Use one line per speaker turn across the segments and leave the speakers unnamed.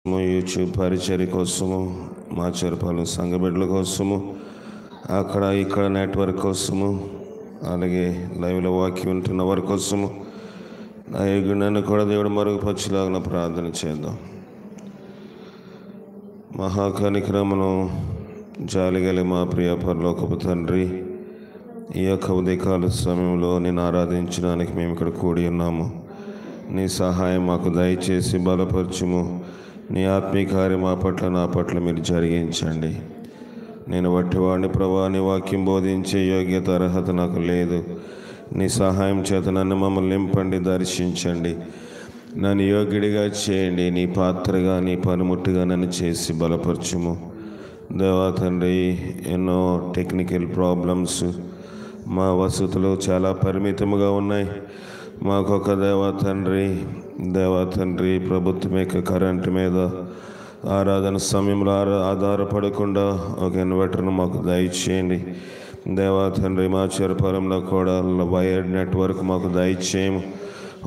YouTube పరిచర్య కోసము, మా చెరపాలెం సంఘ బిడ్డల కోసము, అక్కడ ఇక్కడ నెట్వర్క్ కోసము, అలాగే లైవ్లో వాక్యం ఉంటున్న వారి కోసము నన్ను కూడా దేవుడు మరుగుపరచులాగిన ప్రార్థన చేద్దాం. మహాకనికరమును జాలిగలి మా ప్రియ పరలోకపు తండ్రి, ఈ యొక్క ఉదయకాల సమయంలో నేను ఆరాధించడానికి మేము ఇక్కడ కూడి ఉన్నాము. నీ సహాయం మాకు దయచేసి బలపరచుము. నీ ఆత్మీయ కార్యం మా పట్ల నా పట్ల మీరు జరిగించండి. నేను వట్టివాడిని ప్రభా, నీ వాక్యం బోధించే యోగ్యత అర్హత నాకు లేదు. నీ సహాయం చేత నన్ను మమ్మల్ని నింపండి, దర్శించండి, నన్ను యోగ్యుడిగా చేయండి. నీ పాత్రగా, నీ పనిముట్టుగా నన్ను చేసి బలపరచుము. దేవా తండ్రి, ఎన్నో టెక్నికల్ ప్రాబ్లమ్స్, మా వసతులు చాలా పరిమితముగా ఉన్నాయి. మాకొక దేవా తండ్రి ప్రభుత్వం యొక్క కరెంటు మీద ఆరాధన సమయంలో ఆధారపడకుండా ఒక ఇన్వర్టర్ను మాకు దయచేయండి. దేవా తండ్రి, మా చెరపాలెంలో కూడా వైర్డ్ నెట్వర్క్ మాకు దయచేయము.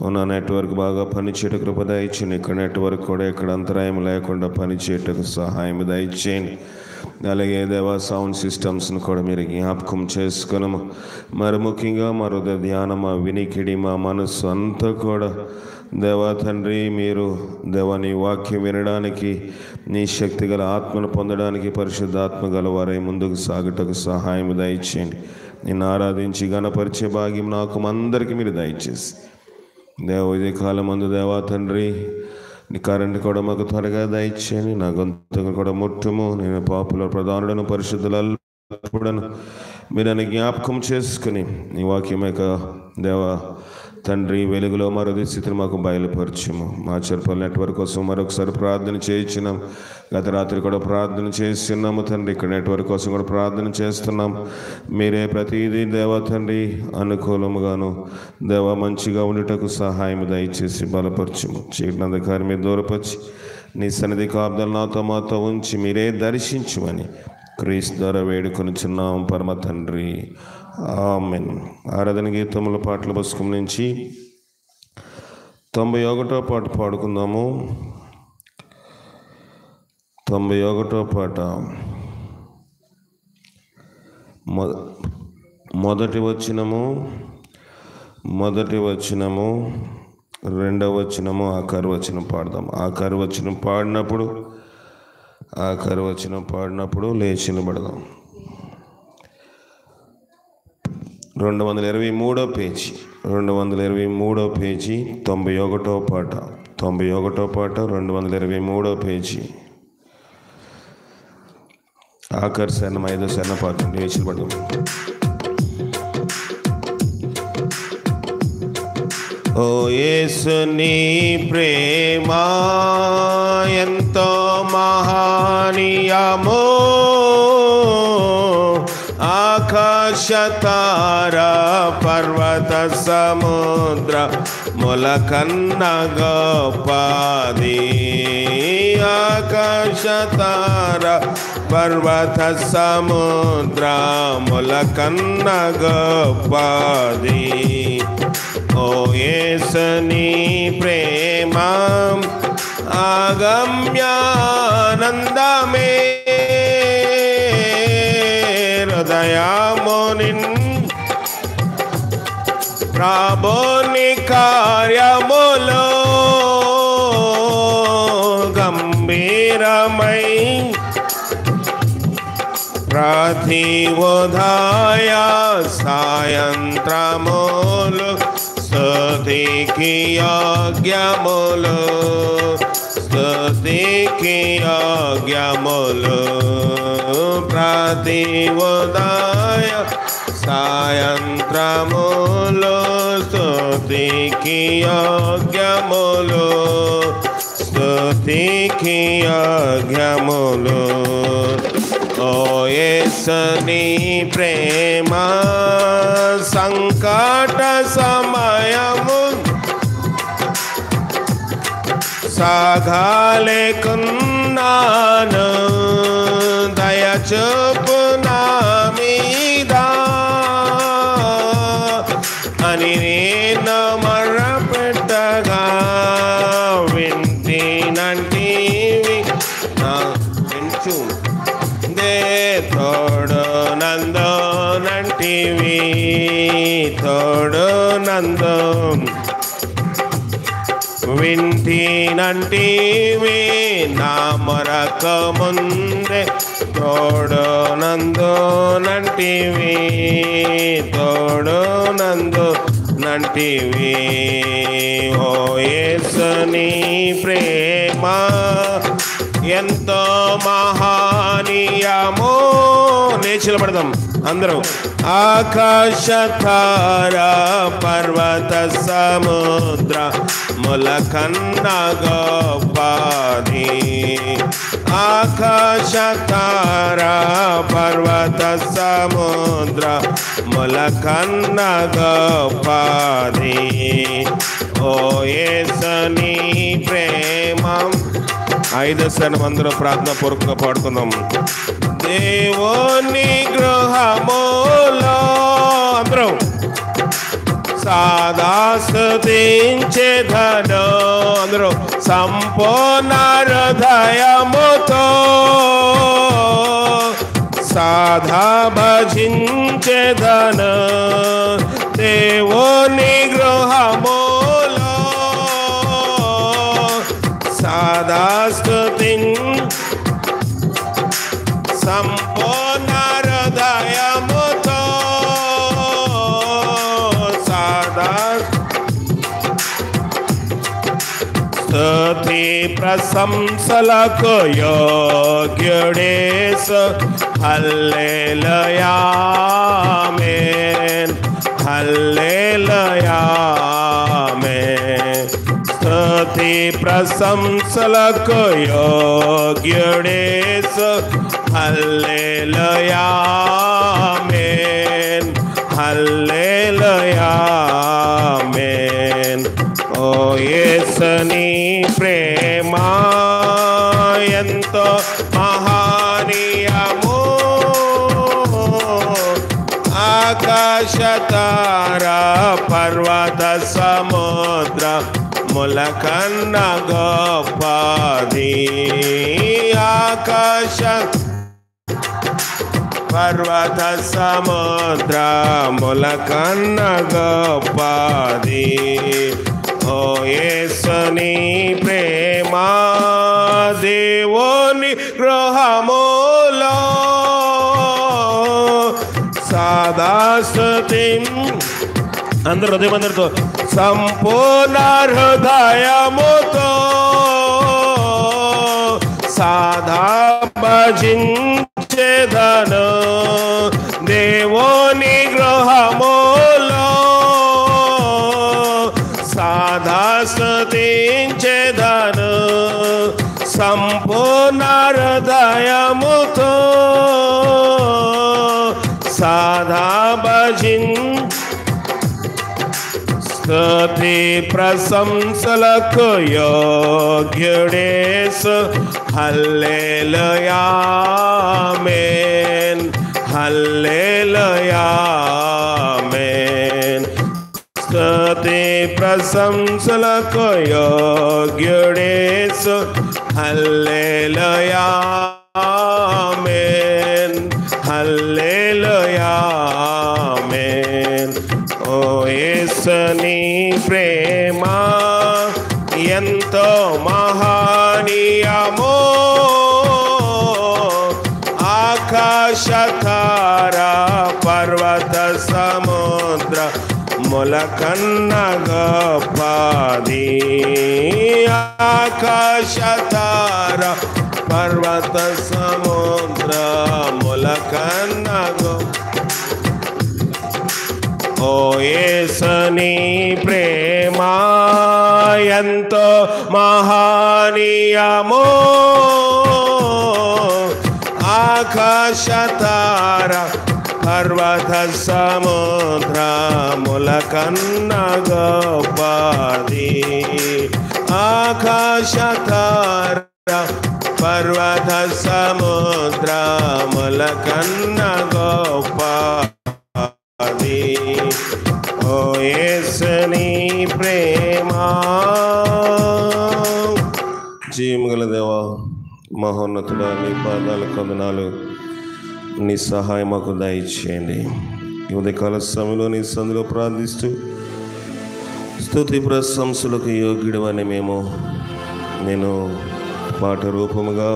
ఉన్న నెట్వర్క్ బాగా పనిచేయట కృప దయచేయండి. ఇక్కడ నెట్వర్క్ కూడా ఎక్కడ అంతరాయం లేకుండా పనిచేయటకు సహాయం దయచేయండి. అలాగే దేవా సౌండ్ సిస్టమ్స్ను కూడా మీరు జ్ఞాపకం చేసుకున్నాము. మరి ముఖ్యంగా మా హృదయ ధ్యానం, మా వినికిడి, మా మనస్సు అంతా కూడా దేవా తండ్రి, మీరు దేవా నీ వాక్యం వినడానికి, నీ శక్తి గల ఆత్మను పొందడానికి పరిశుద్ధాత్మ గల వారై ముందుకు సాగుటకు సహాయం దయచేయండి. నిన్ను ఆరాధించి గణపరిచే భాగ్యం నాకు అందరికీ మీరు దయచేసి ఇది కాలం ముందు దేవా తండ్రి, నీ కరెంట్ కూడా మాకు త్వరగా దయచేయండి. నా గొంతుకు కూడా ముట్టుము. నేను పాపుల ప్రధానులను పరిశుద్ధులను మీరు నన్ను జ్ఞాపకం చేసుకుని నీ వాక్యం యొక్క దేవా తండ్రి వెలుగులో మరో స్థితిని మాకు బయలుపరచుము. మా చెరపాలెం నెట్వర్క్ కోసం మరొకసారి ప్రార్థన చేయించినాం. గత రాత్రి కూడా ప్రార్థన చేస్తున్నాము తండ్రి. ఇక్కడ నెట్వర్క్ కోసం కూడా ప్రార్థన చేస్తున్నాం. మీరే ప్రతిదీ దేవా తండ్రి అనుకూలముగాను దేవా మంచిగా ఉండుటకు సహాయం దయచేసి బలపరచుము. చీకటి అంధకారం మీద దూరపరిచి నీ సన్నిధి కాపుదలు నాతో మాతో ఉంచి మీరే దర్శించుమని క్రీస్తు ద్వారా వేడుకొనుచున్నాం పరమ తండ్రి, ఆమేన్. ఆరాధన గీతముల పాటల పుస్తకం నుంచి 91వ పాట పాడుకుందాము. 91వ పాట మొదటి వచనము, రెండవ వచనము, ఆఖరి వచనం పాడదాం. ఆఖరి వచనం పాడినప్పుడు లేచి నిలబడదాం. 223వ పేజీ 91వ పాట 223వ పేజీ ఆఖరి శరణం 5వ శరణ పాట. లేచి నిలబడదాం. ఓ యేసు నీ ప్రేమ ఎంతో మహనీయమో, ఆకాశ తార పర్వత సముద్ర ములకన్న గొప్పది. ఆకాశ తార పర్వత సముద్ర ములకన్న గొప్పది. ఓ యేసు నీ ప్రేమ ఆగమ్యానందమే, హృదయమునిన్ ప్రభుని కార్యములో గంభీరమై ప్రతి ఉదయ సాయంత్రములు స్తుతికి యోగ్యములు, ప్రతి ఉదయ సాయంత్రములు స్తుతికి యోగ్యములు. ఓ యేసు నీ ప్రేమ సంకట సమయము సాగాలేకున్నాను, దయచూపు నా మీద అని నేను మొర్రపెట్టగా వింటినంటివి నా పెంచు దే తోడు నందు నంటివి తోడు నందు వింటినంటివి నా మొరక ముందే తోడు నందు నంటివి తోడు నందు నంటివి ఓ యేసు నీ ప్రేమ ఎంతో మహానీయమో నిలబడదాం అందరం ఆకాశ తార పర్వత సముద్ర ముల కన్నా గొప్పది ఆకాశ తార పర్వత సముద్ర ముల కన్నా గొప్పది ఓ యేసు నీ ప్రేమ 5 శరణం అందరూ ప్రార్థన పూర్వకంగా పాడుకుందాం దేవుని గృహములో అందరూ సదా స్తుతించెదను అందరూ సంపూర్ణ హృదయముతో సదా భజించెదను దేవుని గృహములో సదా సంపూర్ణ హృదయముతో సదా స్తుతి ప్రశంసలకు యోగ్యుడేసు హల్లెలూయా ఆమేన్ హల్లెలూయా ఆమేన్ స్తుతి ప్రశంసలకు యోగ్యుడేసు హల్లెలూయా ఆమేన్ హల్లెలూయా ఆమేన్ ఓ యేసు నీ ప్రేమ ఎంతో మహానీయము ఆకాశ తార పర్వత సముద్ర ముల కన్నా గొప్పది ఆకాశ పర్వత సముద్ర ముల కన్నా గొప్పది ఓ యేసు నీ ప్రేమ దేవుని గృహములో సదా స్తుతి అందరూ హృదయమందరితో సంపూర్ణ హృదయముతో సదా భజించెదను దేవుని గృహములో సదా స్తుతించెదను సంపూర్ణ హృదయముతో సదా స్తుతి ప్రశంసలకు యోగ్యుడేసు హల్లెలూయా ఆమేన్ హల్లెలూయా ఆమేన్ స్తుతి ప్రశంసలకు యోగ్యుడేసు హల్లెలూయా ఆమేన్ హల్లెలూయా ఆమేన్ ఓ యేసు నీ ప్రేమ ఎంతో మహానీయమో ఆకాశ తార పర్వత సముద్ర ముల కన్నా గొప్పది ఆకాశ తార పర్వత సముద్ర ముల కన్నా ఓ యేసు నీ ప్రేమ ఎంతో మహానీయమో ఆకాశ తార పర్వత సముద్రముల కన్నా గొప్పది ఆకాశ తార పర్వత సముద్రముల కన్నా గొప్పది ఓ యేసు నీ ప్రేమ జీవముగల దేవా మహోన్నతుడా, నీ పాదాల వందనాలు. నీ సహాయం మాకు దయచేయండి. ఈ ఉదయకాల సమయంలో నీ సందులో ప్రార్థిస్తూ స్తుతి ప్రశంసలకు యోగ్యుడు అని నేను పాట రూపముగా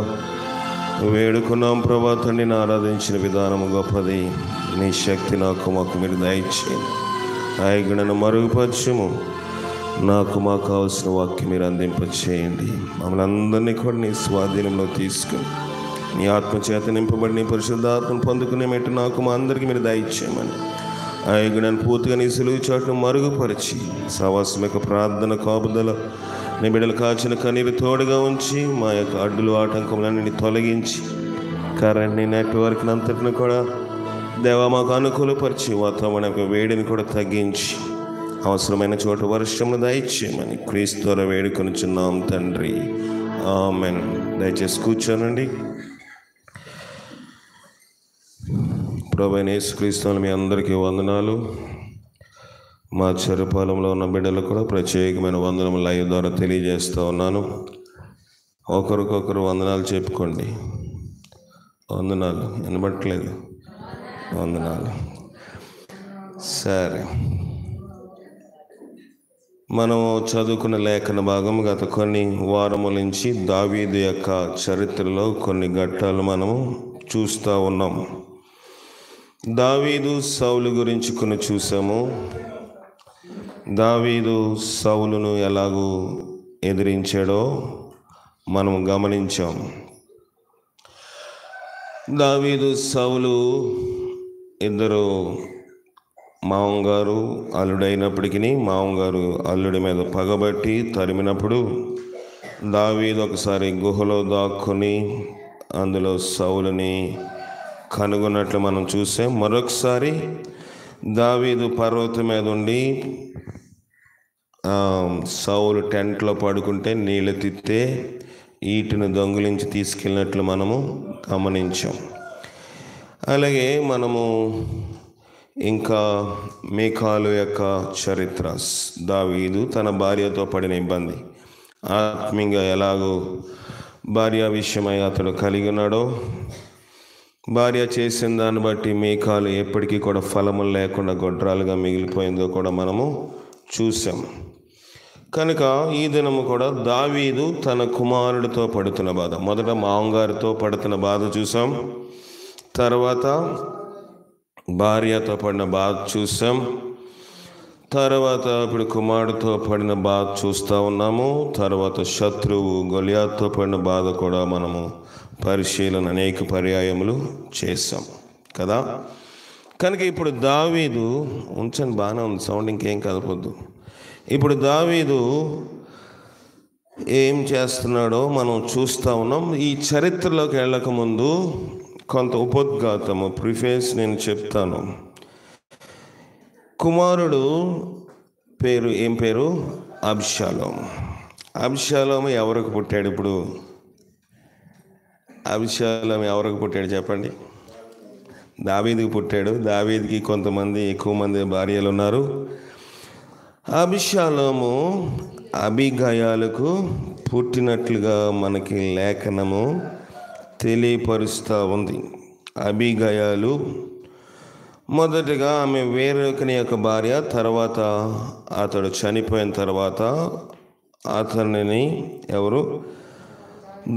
వేడుకున్నాం ప్రభా. తండ్రిని ఆరాధించిన విధానము గొప్పది. నీ శక్తి మాకు మీరు దయచేయండి. ఆయనను మరుగుపరచము. మాకు కావాల్సిన వాక్యం మీరు అందింపచేయండి. మమ్మల్ని అందరినీ కూడా నీ స్వాధీనంలో తీసుకుని నీ ఆత్మచేత నింపబడి నీ పరిశుద్ధాత్మను పొందుకునే మెట్టు మా అందరికీ మీరు దయచేయమని ఆయనను పూర్తిగా నీ సులువు చాటును మరుగుపరిచి సహవాసం యొక్క ప్రార్థన కాపుదల నీ బిడ్డలు కాచిన కన్నీరు తోడుగా ఉంచి మా యొక్క అడ్డులు ఆటంకములన్నీ తొలగించి కరెంట్ నెట్వర్క్ని అంతటిని కూడా దేవా మాకు అనుకూలపరిచి వాతావరణ యొక్క వేడిని కూడా తగ్గించి అవసరమైన చోట వర్షమును దయచేయమని క్రీస్తు ద్వారా వేడుకొనుచున్నాం తండ్రి. ఆమేన్. దయచేసి కూర్చోనండి. ప్రభువైన యేసుక్రీస్తు మీ అందరికీ వందనాలు. మా చెరుపాలెంలో ఉన్న బిడ్డలకు కూడా ప్రత్యేకమైన వందనము లైవ్ ద్వారా తెలియజేస్తూ ఉన్నాను. ఒకరికొకరు వందనాలు చెప్పుకోండి. వందనాలు వినబట్టలేదు. వందనాలు. సరే, మనము చదువుకున్న లేఖన భాగం గత కొన్ని వారముల నుంచి దావీదు యొక్క చరిత్రలో కొన్ని ఘట్టాలు మనము చూస్తూ ఉన్నాము. దావీదు సౌలు గురించి కొన్ని చూసాము. దావీదు సౌలును ఎలాగూ ఎదిరించాడో మనం గమనించాం. దావీదు సౌలు ఇద్దరు మామగారు అల్లుడైనప్పటికీ మామగారు అల్లుడి మీద పగబట్టి తరిమినప్పుడు దావీదు ఒకసారి గుహలో దాక్కుని అందులో సౌలుని కనుగొన్నట్లు మనం చూసాం. మరొకసారి దావీదు పర్వతం మీద ఉండి సౌలు టెంట్లో పడుకుంటే నీళ్ళు తిత్తే ఈటును దొంగిలించి తీసుకెళ్ళినట్లు మనము గమనించాం. అలాగే మనము ఇంకా మీకాలు యొక్క చరిత్ర, దావీదు తన భార్యతో పడిన ఇబ్బంది, ఆత్మీయంగా ఎలాగో భార్య విషయమై అతడు కలిగి ఉన్నాడో, భార్య చేసిన దాన్ని బట్టి మీకాలు ఎప్పటికీ కూడా ఫలములు లేకుండా గొడ్రాలుగా మిగిలిపోయిందో కూడా మనము చూసాం. కనుక ఈ దినము కూడా దావీదు తన కుమారుడితో పడుతున్న బాధ, మొదట మామగారితో పడుతున్న బాధ చూసాం, తర్వాత భార్యతో పడిన బాధ చూసాం, తర్వాత ఇప్పుడు కుమారుడితో పడిన బాధ చూస్తూ ఉన్నాము, తర్వాత శత్రువు గొలియాతుతో పడిన బాధ కూడా మనము పరిశీలన అనేక పర్యాయములు చేసాం కదా. కనుక ఇప్పుడు దావీదు ఉంచండి, బాగానే ఉంది సౌండ్, ఇంకేం కదపొద్దు. ఇప్పుడు దావీదు ఏం చేస్తున్నాడో మనం చూస్తూ ఉన్నాం. ఈ చరిత్రలోకి వెళ్ళకముందు కొంత ఉపోద్ఘాతము ప్రిఫేస్ నేను చెప్తాను. కుమారుడు పేరు ఏం పేరు? అబ్షాలోము. అబ్షాలోము ఎవరికి పుట్టాడు? ఇప్పుడు అబ్షాలోము ఎవరికి పుట్టాడు చెప్పండి? దావీదుకి పుట్టాడు. దావీదుకి కొంతమంది ఎక్కువ మంది భార్యలు ఉన్నారు. అబ్షాలోము అబీగయాలకు పుట్టినట్లుగా మనకి లేఖనము తెలియపరుస్తూ ఉంది. అబీగయాలు మొదటగా ఆమె వేరొకని యొక్క భార్య, తర్వాత అతడు చనిపోయిన తర్వాత అతనిని ఎవరు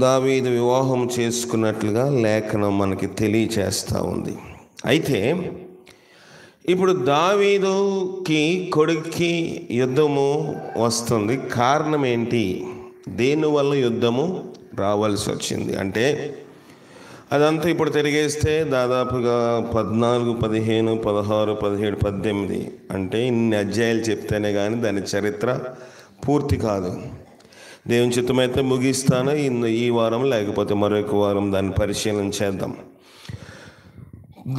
దావీదు వివాహం చేసుకున్నట్లుగా లేఖనం మనకి తెలియచేస్తూ ఉంది. అయితే ఇప్పుడు దావీదుకి కొడుక్కి యుద్ధము వస్తుంది. కారణం ఏంటి? దేనివల్ల యుద్ధము రావాల్సి వచ్చింది అంటే అదంతా ఇప్పుడు తిరిగేస్తే దాదాపుగా 14, 15, 16, 17, 18 అంటే ఇన్ని అధ్యాయాలు చెప్తేనే కానీ దాని చరిత్ర పూర్తి కాదు. దేవుని చిత్తమైతే ముగిస్తాను ఈ వారం, లేకపోతే మరొక వారం దాన్ని పరిశీలన చేద్దాం.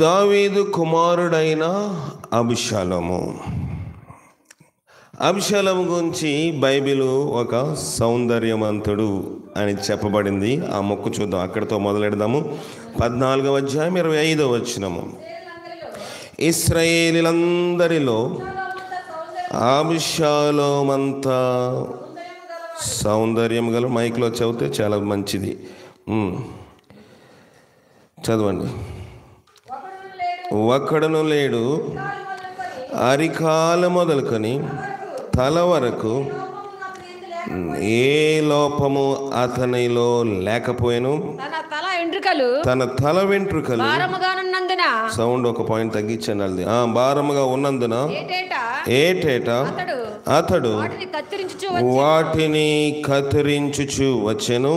దావీదు కుమారుడైన అబ్షాలోము. అబ్షాలోము గురించి బైబిల్ ఒక సౌందర్యవంతుడు అని చెప్పబడింది. ఆ మొక్కు చూద్దాం, అక్కడితో మొదలెడదాము. 14వ అధ్యాయం 25వ వచనము. ఇశ్రాయేలీలందరిలో అబ్షాలోమంతా సౌందర్యం గల, మైక్లో చదివితే చాలా మంచిది, చదవండి. ఒక్కడును లేడు, అరికాలు మొదలుకొని తల వరకు ఏ లోపము అతనిలో లేకపోయాను. తన తల వెంట్రుకలు సౌండ్ ఒక పాయింట్ తగ్గించండి. అది భారముగా ఉన్నందున ఏటేటా అతడు వాటిని కత్తిరించుచు వచ్చెను.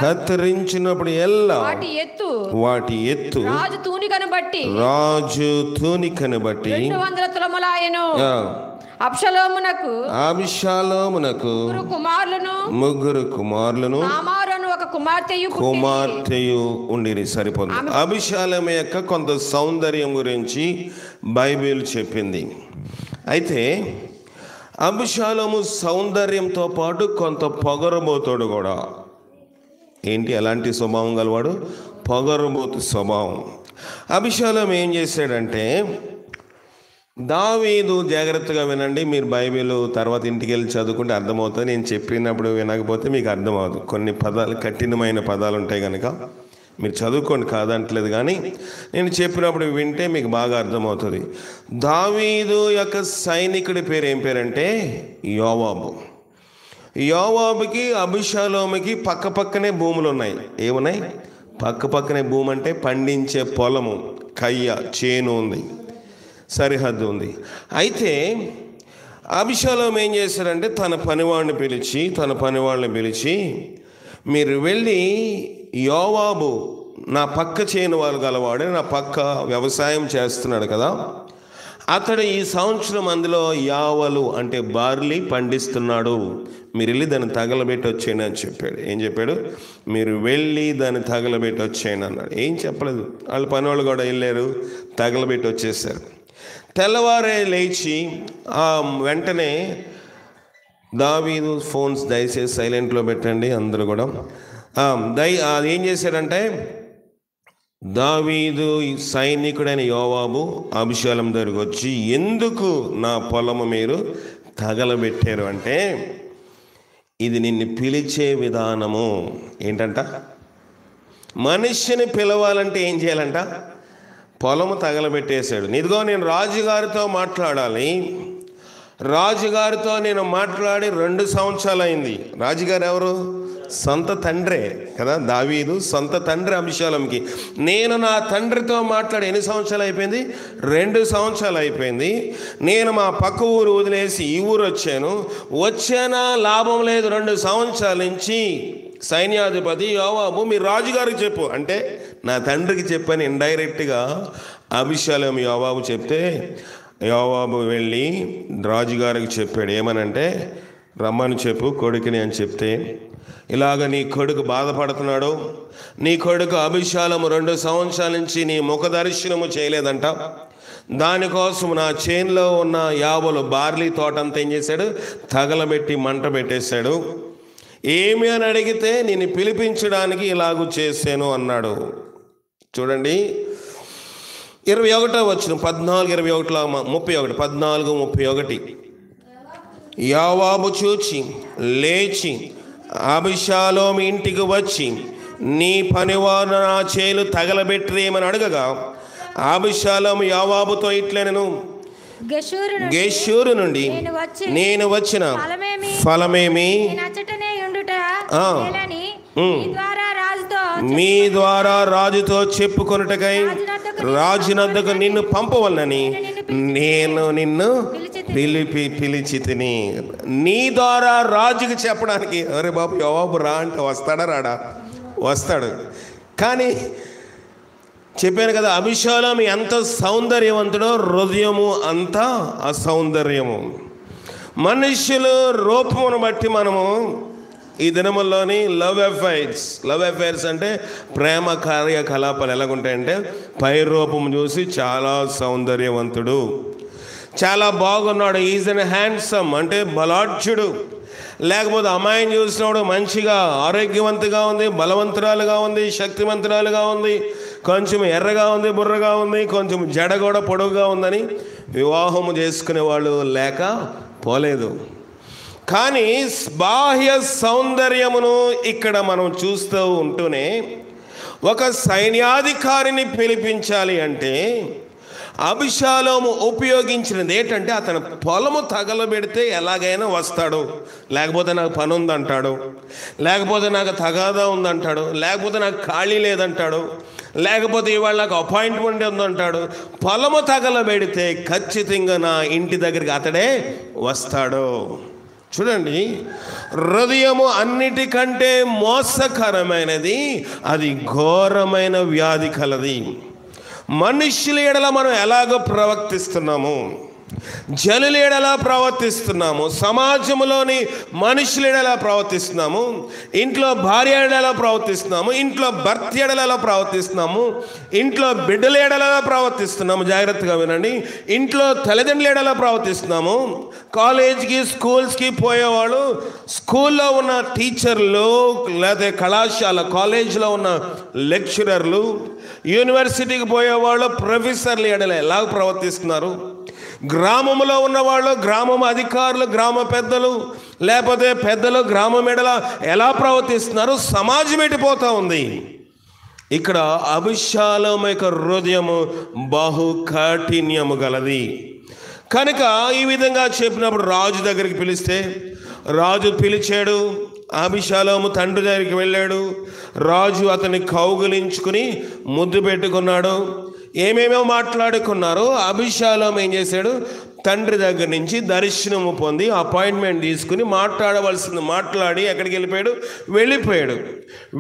కత్తిరించినప్పుడు ఎల్లా వాటి ఎత్తు రాజు తూనికను బట్టి అబ్షాలోమునకు ముగ్గురు కుమారులను ఒక కుమార్తెయు ఉండిరి. సరిపోతుంది. అభిషాలోము యొక్క కొంత సౌందర్యం గురించి బైబిల్ చెప్పింది. అయితే అభిషాలోము సౌందర్యంతో పాటు కొంత పొగరబోతుడు కూడా. ఏంటి ఎలాంటి స్వభావం గలవాడు? పొగరబోతు స్వభావం. అభిషాలోము ఏం చేశాడంటే, దావీదు, జాగ్రత్తగా వినండి, మీరు బైబిల్ తర్వాత ఇంటికి వెళ్ళి చదువుకుంటే అర్థమవుతుంది. నేను చెప్పినప్పుడు వినకపోతే మీకు అర్థమవుతుంది. కొన్ని పదాలు కఠినమైన పదాలు ఉంటాయి కనుక మీరు చదువుకోండి, కాదంటలేదు, కానీ నేను చెప్పినప్పుడు వింటే మీకు బాగా అర్థమవుతుంది. దావీదు యొక్క సైనికుడి పేరు ఏం పేరంటే యోవాబు. యోవాబుకి అభిషాలోముకి పక్క పక్కనే భూములు ఉన్నాయి. ఏమున్నాయి? పక్క పక్కనే భూమి అంటే పండించే పొలము, కయ్య, చేను ఉంది, సరిహద్దు ఉంది. అయితే అభిషాలోము ఏం చేశాడంటే తన పనివాడిని పిలిచి మీరు వెళ్ళి యోవాబు నా పక్క చేను వాళ్ళు గలవాడు, నా పక్క వ్యవసాయం చేస్తున్నాడు కదా, అతడు ఈ సంవత్సరం అందులో యావలు అంటే బార్లీ పండిస్తున్నాడు, మీరు వెళ్ళి దాన్ని తగలబెట్టి వచ్చేయండి అని చెప్పాడు. ఏం చెప్పాడు? మీరు వెళ్ళి దాన్ని తగలబెట్టి వచ్చేయండి అన్నాడు. ఏం చెప్పలేదు. వాళ్ళ పనివాళ్ళు కూడా వెళ్ళారు, తగలబెట్టి వచ్చేసారు. తెల్లవారే లేచి వెంటనే దావీదు ఫోన్స్ దయచేసి సైలెంట్లో పెట్టండి అందరూ కూడా. అది ఏం చేశాడంటే, దావీదు సైనికుడైన యోవాబు అభిషాలోము దగ్గరికి వచ్చి, ఎందుకు నా పొలము మీరు తగలబెట్టారు అంటే, ఇది నిన్ను పిలిచే విధానము. ఏంటంట? మనిషిని పిలవాలంటే ఏం చేయాలంట? పొలము తగలబెట్టేశాడు. ఇదిగో నేను రాజుగారితో మాట్లాడాలి, రాజుగారితో నేను మాట్లాడి 2 సంవత్సరాలు అయింది. రాజుగారు ఎవరు? సొంత తండ్రే కదా, దావీదు సొంత తండ్రి అభిషాలోముకి. నేను నా తండ్రితో మాట్లాడి ఎన్ని సంవత్సరాలు అయిపోయింది? 2 సంవత్సరాలు అయిపోయింది. నేను మా పక్క ఊరు వదిలేసి ఈ ఊరు వచ్చానా లాభం లేదు. 2 సంవత్సరాల నుంచి సైన్యాధిపతి యోవాబు మీ రాజుగారికి చెప్పు అంటే నా తండ్రికి చెప్పని ఇండైరెక్ట్గా అభిషాలోము యోవాబు చెప్తే, యోవాబు వెళ్ళి రాజుగారికి చెప్పాడు. ఏమనంటే, రమ్మని చెప్పు కొడుకుని అని చెప్తే, ఇలాగ నీ కొడుకు బాధపడుతున్నాడు, నీ కొడుకు అభిషాలోము 2 సంవత్సరాల నుంచి నీ ముఖ దర్శనము చేయలేదంట, దానికోసం నా చేనులో ఉన్న యావలు బార్లీ తోటంతా ఏం చేశాడు? తగలబెట్టి మంట పెట్టేశాడు. ఏమి అని అడిగితే నేను పిలిపించడానికి ఇలాగూ చేశాను అన్నాడు. చూడండి 21వ వచనం, 14:31 యోవాబు చూచి లేచి అభిషాలోము ఇంటికి వచ్చి, నీ పనివారు నా చేలు తగలబెట్టరేమని అడగగా, అభిషాలోము యోవాబుతో ఇట్లనెను, గెషూరు నుండి నేను వచ్చిన ఫలమేమి మీ ద్వారా రాజుతో చెప్పుకొనుటకై రాజునద్దకు నిన్ను పంపవలనని నేను నిన్ను పిలిచి తిని. నీ ద్వారా రాజుకి చెప్పడానికి. అరే బాబు, యోవాబు రా అంటే వస్తాడా? రాడా? వస్తాడు. కానీ చెప్పాను కదా, అభిషాలోము ఎంత సౌందర్యవంతుడో హృదయము అంత అసౌందర్యము. మనుషులు రూపమును బట్టి మనము ఈ దినముల్లోని లవ్ అఫైర్స్ అంటే ప్రేమ కార్యకలాపాలు ఎలాగుంటాయంటే, పై రూపం చూసి చాలా సౌందర్యవంతుడు, చాలా బాగున్నాడు, ఈజ్ అన్ హ్యాండ్సమ్ అంటే బలాఢ్యుడు. లేకపోతే అమ్మాయిని చూసినప్పుడు మంచిగా ఆరోగ్యవంతుగా ఉంది, బలవంతురాలుగా ఉంది, శక్తివంతురాలుగా ఉంది, కొంచెం ఎర్రగా ఉంది, బుర్రగా ఉంది, కొంచెం జడ కూడా పొడవుగా ఉందని వివాహము చేసుకునే వాళ్ళు లేక పోలేదు. కానీ బాహ్య సౌందర్యమును ఇక్కడ మనం చూస్తూ ఉంటూనే ఒక సైన్యాధికారిని పిలిపించాలి అంటే అబిషాలోము ఉపయోగించినది ఏంటంటే అతను పొలము తగలబెడితే ఎలాగైనా వస్తాడు, లేకపోతే నాకు పని ఉందంటాడు, లేకపోతే నాకు తగాదా ఉందంటాడు, లేకపోతే నాకు ఖాళీ లేదంటాడు, లేకపోతే ఇవాళ నాకు అపాయింట్మెంట్ ఉందంటాడు. పొలము తగలబెడితే ఖచ్చితంగా నా ఇంటి దగ్గరికి అతడే వస్తాడు. చూడండి, హృదయము అన్నిటికంటే మోసకరమైనది, అది ఘోరమైన వ్యాధి కలది. మనుష్యుల ఎడల మనం ఎలాగో ప్రవర్తిస్తున్నాము, జనుల ఎడలా ప్రవర్తిస్తున్నాము, సమాజంలోని మనుషుల ఎడలా ప్రవర్తిస్తున్నాము, ఇంట్లో భార్య ఎడలా ప్రవర్తిస్తున్నాము, ఇంట్లో భర్త ఎడలా ప్రవర్తిస్తున్నాము, ఇంట్లో బిడ్డల ఎడలా ప్రవర్తిస్తున్నాము. జాగ్రత్తగా వినండి. ఇంట్లో తల్లిదండ్రుల ఎడలా ప్రవర్తిస్తున్నాము. కాలేజ్కి స్కూల్స్కి పోయేవాళ్ళు, స్కూల్లో ఉన్న టీచర్లు, లేదా కళాశాల కాలేజీలో ఉన్న లెక్చరర్లు, యూనివర్సిటీకి పోయేవాళ్ళు ప్రొఫెసర్లు ఎడల ఎలా ప్రవర్తిస్తున్నారు, గ్రామంలో ఉన్నవాళ్ళు, గ్రామం అధికారులు, గ్రామ పెద్దలు, లేకపోతే పెద్దలు గ్రామం ఎడల ఎలా ప్రవర్తిస్తున్నారు, సమాజం ఎట్టిపోతూ ఉంది. ఇక్కడ అబిషాలోము యొక్క హృదయము బహు కాఠిన్యము గలది కనుక ఈ విధంగా చెప్పినప్పుడు రాజు దగ్గరికి పిలిస్తే, రాజు పిలిచాడు. అబిషాలోము తండ్రి దగ్గరికి వెళ్ళాడు. రాజు అతన్ని కౌగిలించుకుని ముద్దు పెట్టుకున్నాడు. ఏమేమో మాట్లాడుకున్నారు. అబిషాలోము ఏం చేశాడు, తండ్రి దగ్గర నుంచి దర్శనము పొంది అపాయింట్మెంట్ తీసుకుని మాట్లాడవలసింది మాట్లాడి ఎక్కడికి వెళ్ళిపోయాడు.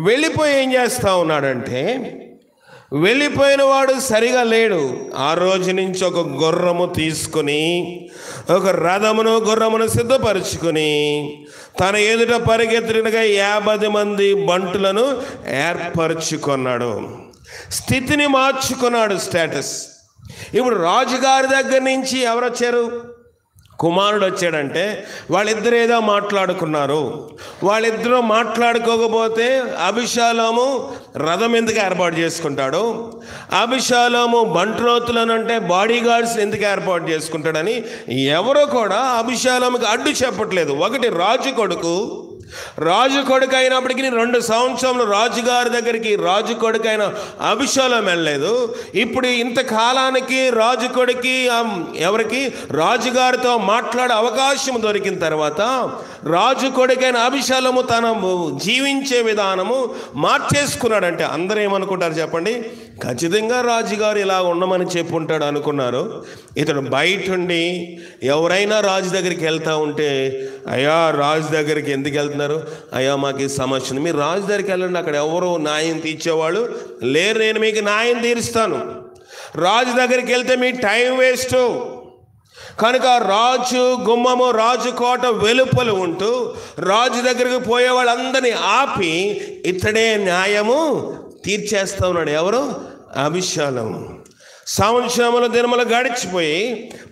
వెళ్ళిపోయి ఏం చేస్తూ ఉన్నాడంటే, వెళ్ళిపోయిన వాడు సరిగా లేడు. ఆ రోజు నుంచి ఒక గుర్రము తీసుకుని, ఒక గుర్రమును సిద్ధపరుచుకుని తన ఎదుట పరిగెత్తినగా 50 మంది బంటులను ఏర్పరచుకున్నాడు. స్థితిని మార్చుకున్నాడు, స్టేటస్. ఇప్పుడు రాజుగారి దగ్గర నుంచి ఎవరు వచ్చారు, కుమారుడు వచ్చాడంటే వాళ్ళిద్దరు ఏదో మాట్లాడుకున్నారు. వాళ్ళిద్దరూ మాట్లాడుకోకపోతే అబిషాలోము రథం ఎందుకు ఏర్పాటు చేసుకుంటాడు, అబిషాలోము బంట్రోతులను అంటే బాడీ గార్డ్స్ ఎందుకు ఏర్పాటు చేసుకుంటాడని ఎవరో కూడా అబిషాలోముకి అడ్డు చెప్పట్లేదు. ఒకటి రాజు కొడుకు అయినప్పటికీ 2 సంవత్సరాలు రాజుగారి దగ్గరికి రాజు కొడుకు అయిన అబిషాలోము వెళ్ళలేదు. ఇప్పుడు ఇంతకాలానికి రాజు కొడుకి ఎవరికి రాజుగారితో మాట్లాడే అవకాశం దొరికిన తర్వాత రాజు కొడుకైన అబిషాలోము తన జీవించే విధానము మార్చేసుకున్నాడంటే అందరూ ఏమనుకుంటారు చెప్పండి? ఖచ్చితంగా రాజుగారు ఇలా ఉండమని చెప్పుంటాడు అనుకున్నారు. ఇతడు బయటుండి ఎవరైనా రాజు దగ్గరికి వెళ్తూ ఉంటే, అయ్యా రాజు దగ్గరికి ఎందుకు వెళ్తున్నారు, అయ్యా మాకు ఈ సమస్య ఉంది, మీరు రాజు దగ్గరికి వెళ్ళండి, అక్కడ ఎవరు న్యాయం తీర్చేవాళ్ళు లేరు, నేను మీకు న్యాయం తీరుస్తాను. రాజు దగ్గరికి వెళ్తే మీ టైం వేస్ట్. కనుక రాజు గుమ్మము, రాజు కోట వెలుపల ఉంటూ రాజు దగ్గరికి పోయే వాళ్ళందరినీ ఆపి ఇతడే న్యాయము తీర్చేస్తా ఉన్నాడు. ఎవరు? అబిషాలోము. సంవత్సరముల దినములు గడిచిపోయి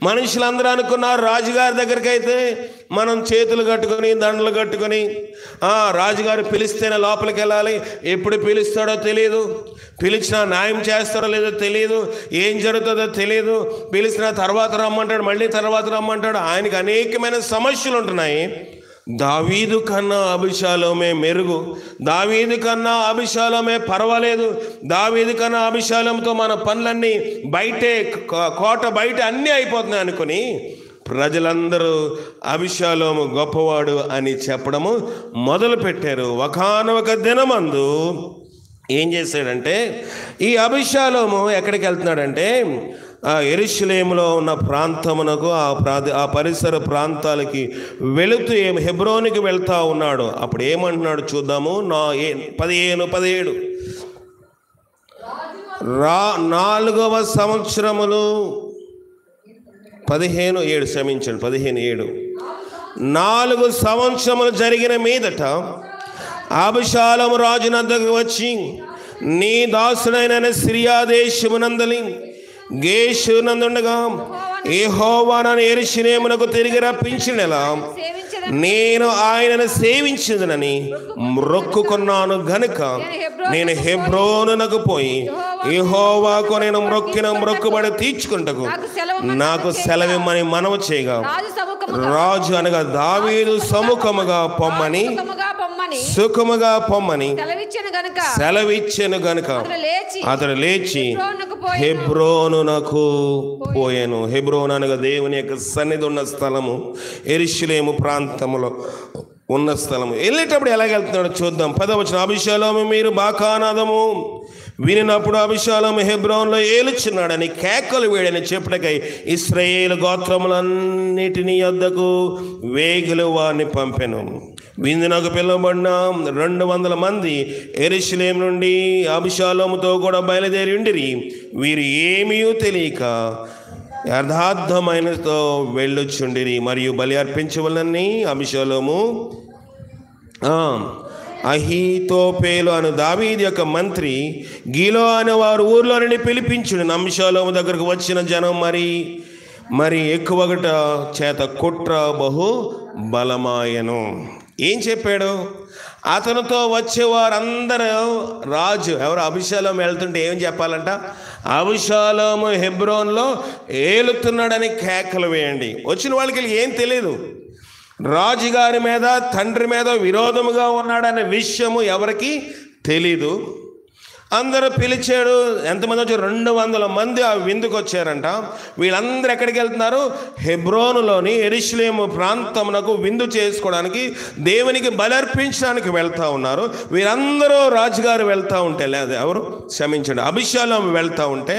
మనుషులందరూ అనుకున్నారు రాజుగారి దగ్గరికి అయితే మనం చేతులు కట్టుకొని దండలు కట్టుకొని రాజుగారు పిలిస్తేనే లోపలికి వెళ్ళాలి, ఎప్పుడు పిలుస్తాడో తెలియదు, పిలిచినా న్యాయం చేస్తాడో లేదో తెలియదు, ఏం జరుగుతుందో తెలియదు, పిలిచిన తర్వాత రమ్మంటాడు, మళ్ళీ తర్వాత రమ్మంటాడు. ఆయనకి అనేకమైన సమస్యలు ఉంటున్నాయి. దావీదు కన్నా అబిషాలోమే మెరుగు, దావీదు కన్నా అబిషాలోమే పర్వాలేదు, దావీదు కన్నా అబిషాలోముతో మన పనులన్నీ బయటే, కోట బయట అన్నీ అయిపోతున్నాయి అనుకుని ప్రజలందరూ అబిషాలోము గొప్పవాడు అని చెప్పడము మొదలుపెట్టారు. ఒకానొక దినమందు ఏం చేశాడంటే, ఈ అబిషాలోము ఎక్కడికి వెళ్తున్నాడంటే యెరూషలేములో ఉన్న ప్రాంతమునకు, ఆ పరిసర ప్రాంతాలకి వెళుతూ హెబ్రోనికి వెళ్తా ఉన్నాడు. అప్పుడు ఏమంటున్నాడు చూద్దాము. 17 4వ సంవత్సరములు 15:7 4 సంవత్సరములు జరిగిన మీదట అబిషాలోము రాజు నద్దకు వచ్చి, నీ దాసుడైన సిరియా దేశమునందలి గేషునందుండగా యెహోవా నన్ను యెరూషలేమునకు తిరిగి రప్పించినలా నేను ఆయనను సేవించదనని మొక్కుకున్నాను గనుక నేను హెబ్రోనునకు పోయి యెహోవాకు నేను మొక్కుబడి తీర్చుకుంటకు నాకు సెలవిమ్మని మనవి చేయగా రాజు అనగా దావీదు సముఖముగా పొమ్మని సుఖముగా పొమ్మని సెలవిచ్చెను గనుక అతడు లేచి హెబ్రోనునకు పోయెను. హెబ్రోను అనగా దేవుని యొక్క సన్నిధి ఉన్న స్థలము, యెరూషలేము ప్రాంతములో ఉన్న స్థలము. వెళ్ళేటప్పుడు ఎలాగెళ్తున్నాడో చూద్దాం. 10వ వచనం, అబీషాలోము మీరు బాకానాదము వినినప్పుడు అబీషాలోము హెబ్రోనులో ఏలుచున్నాడని కేకలు వేడని చెప్పుటకై ఇశ్రాయేలు గోత్రములన్నిటిని యొద్దకు వేగులు వారిని పంపెను. విందునకు పిలువబడిన 200 మంది యెరూషలేము నుండి అబీషాలోముతో కూడా బయలుదేరి ఉండిరి. వీరు ఏమీ తెలియక యథార్థమైనతో వెళ్ళొచ్చుండిరి. మరియు బలి అర్పించవలనని అబీషాలోము అహీతోపేలు అను దావీదు యొక్క మంత్రి గీలో అనే వారు ఊర్లో నుండి పిలిపించుడు. అబీషాలోము దగ్గరకు వచ్చిన జనం మరి ఎక్కువగట చేత కుట్ర బహు బలమాయను. ఏం చెప్పాడు? అతనితో వచ్చేవారందరూ రాజు ఎవరు అబీషాలోము వెళ్తుంటే ఏం చెప్పాలంట? అబీషాలోము హెబ్రోన్లో ఏలుతున్నాడని కేకలు వేయండి. వచ్చిన వాళ్ళకి ఏం తెలియదు. రాజుగారి మీద తండ్రి మీద విరోధముగా ఉన్నాడనే విషయము ఎవరికి తెలీదు. అందరూ పిలిచాడు. ఎంతమంది వచ్చారు? 200 మంది ఆ విందుకు వచ్చారంట. వీళ్ళందరూ ఎక్కడికి వెళ్తున్నారు? హెబ్రోనులోని యెరూషలేము ప్రాంతమునకు విందు చేసుకోవడానికి, దేవునికి బలర్పించడానికి వెళ్తూ ఉన్నారు. వీరందరూ రాజుగారు వెళ్తూ ఉంటే, లేదు ఎవరు క్షమించండి, అబీషాలోము వెళ్తూ ఉంటే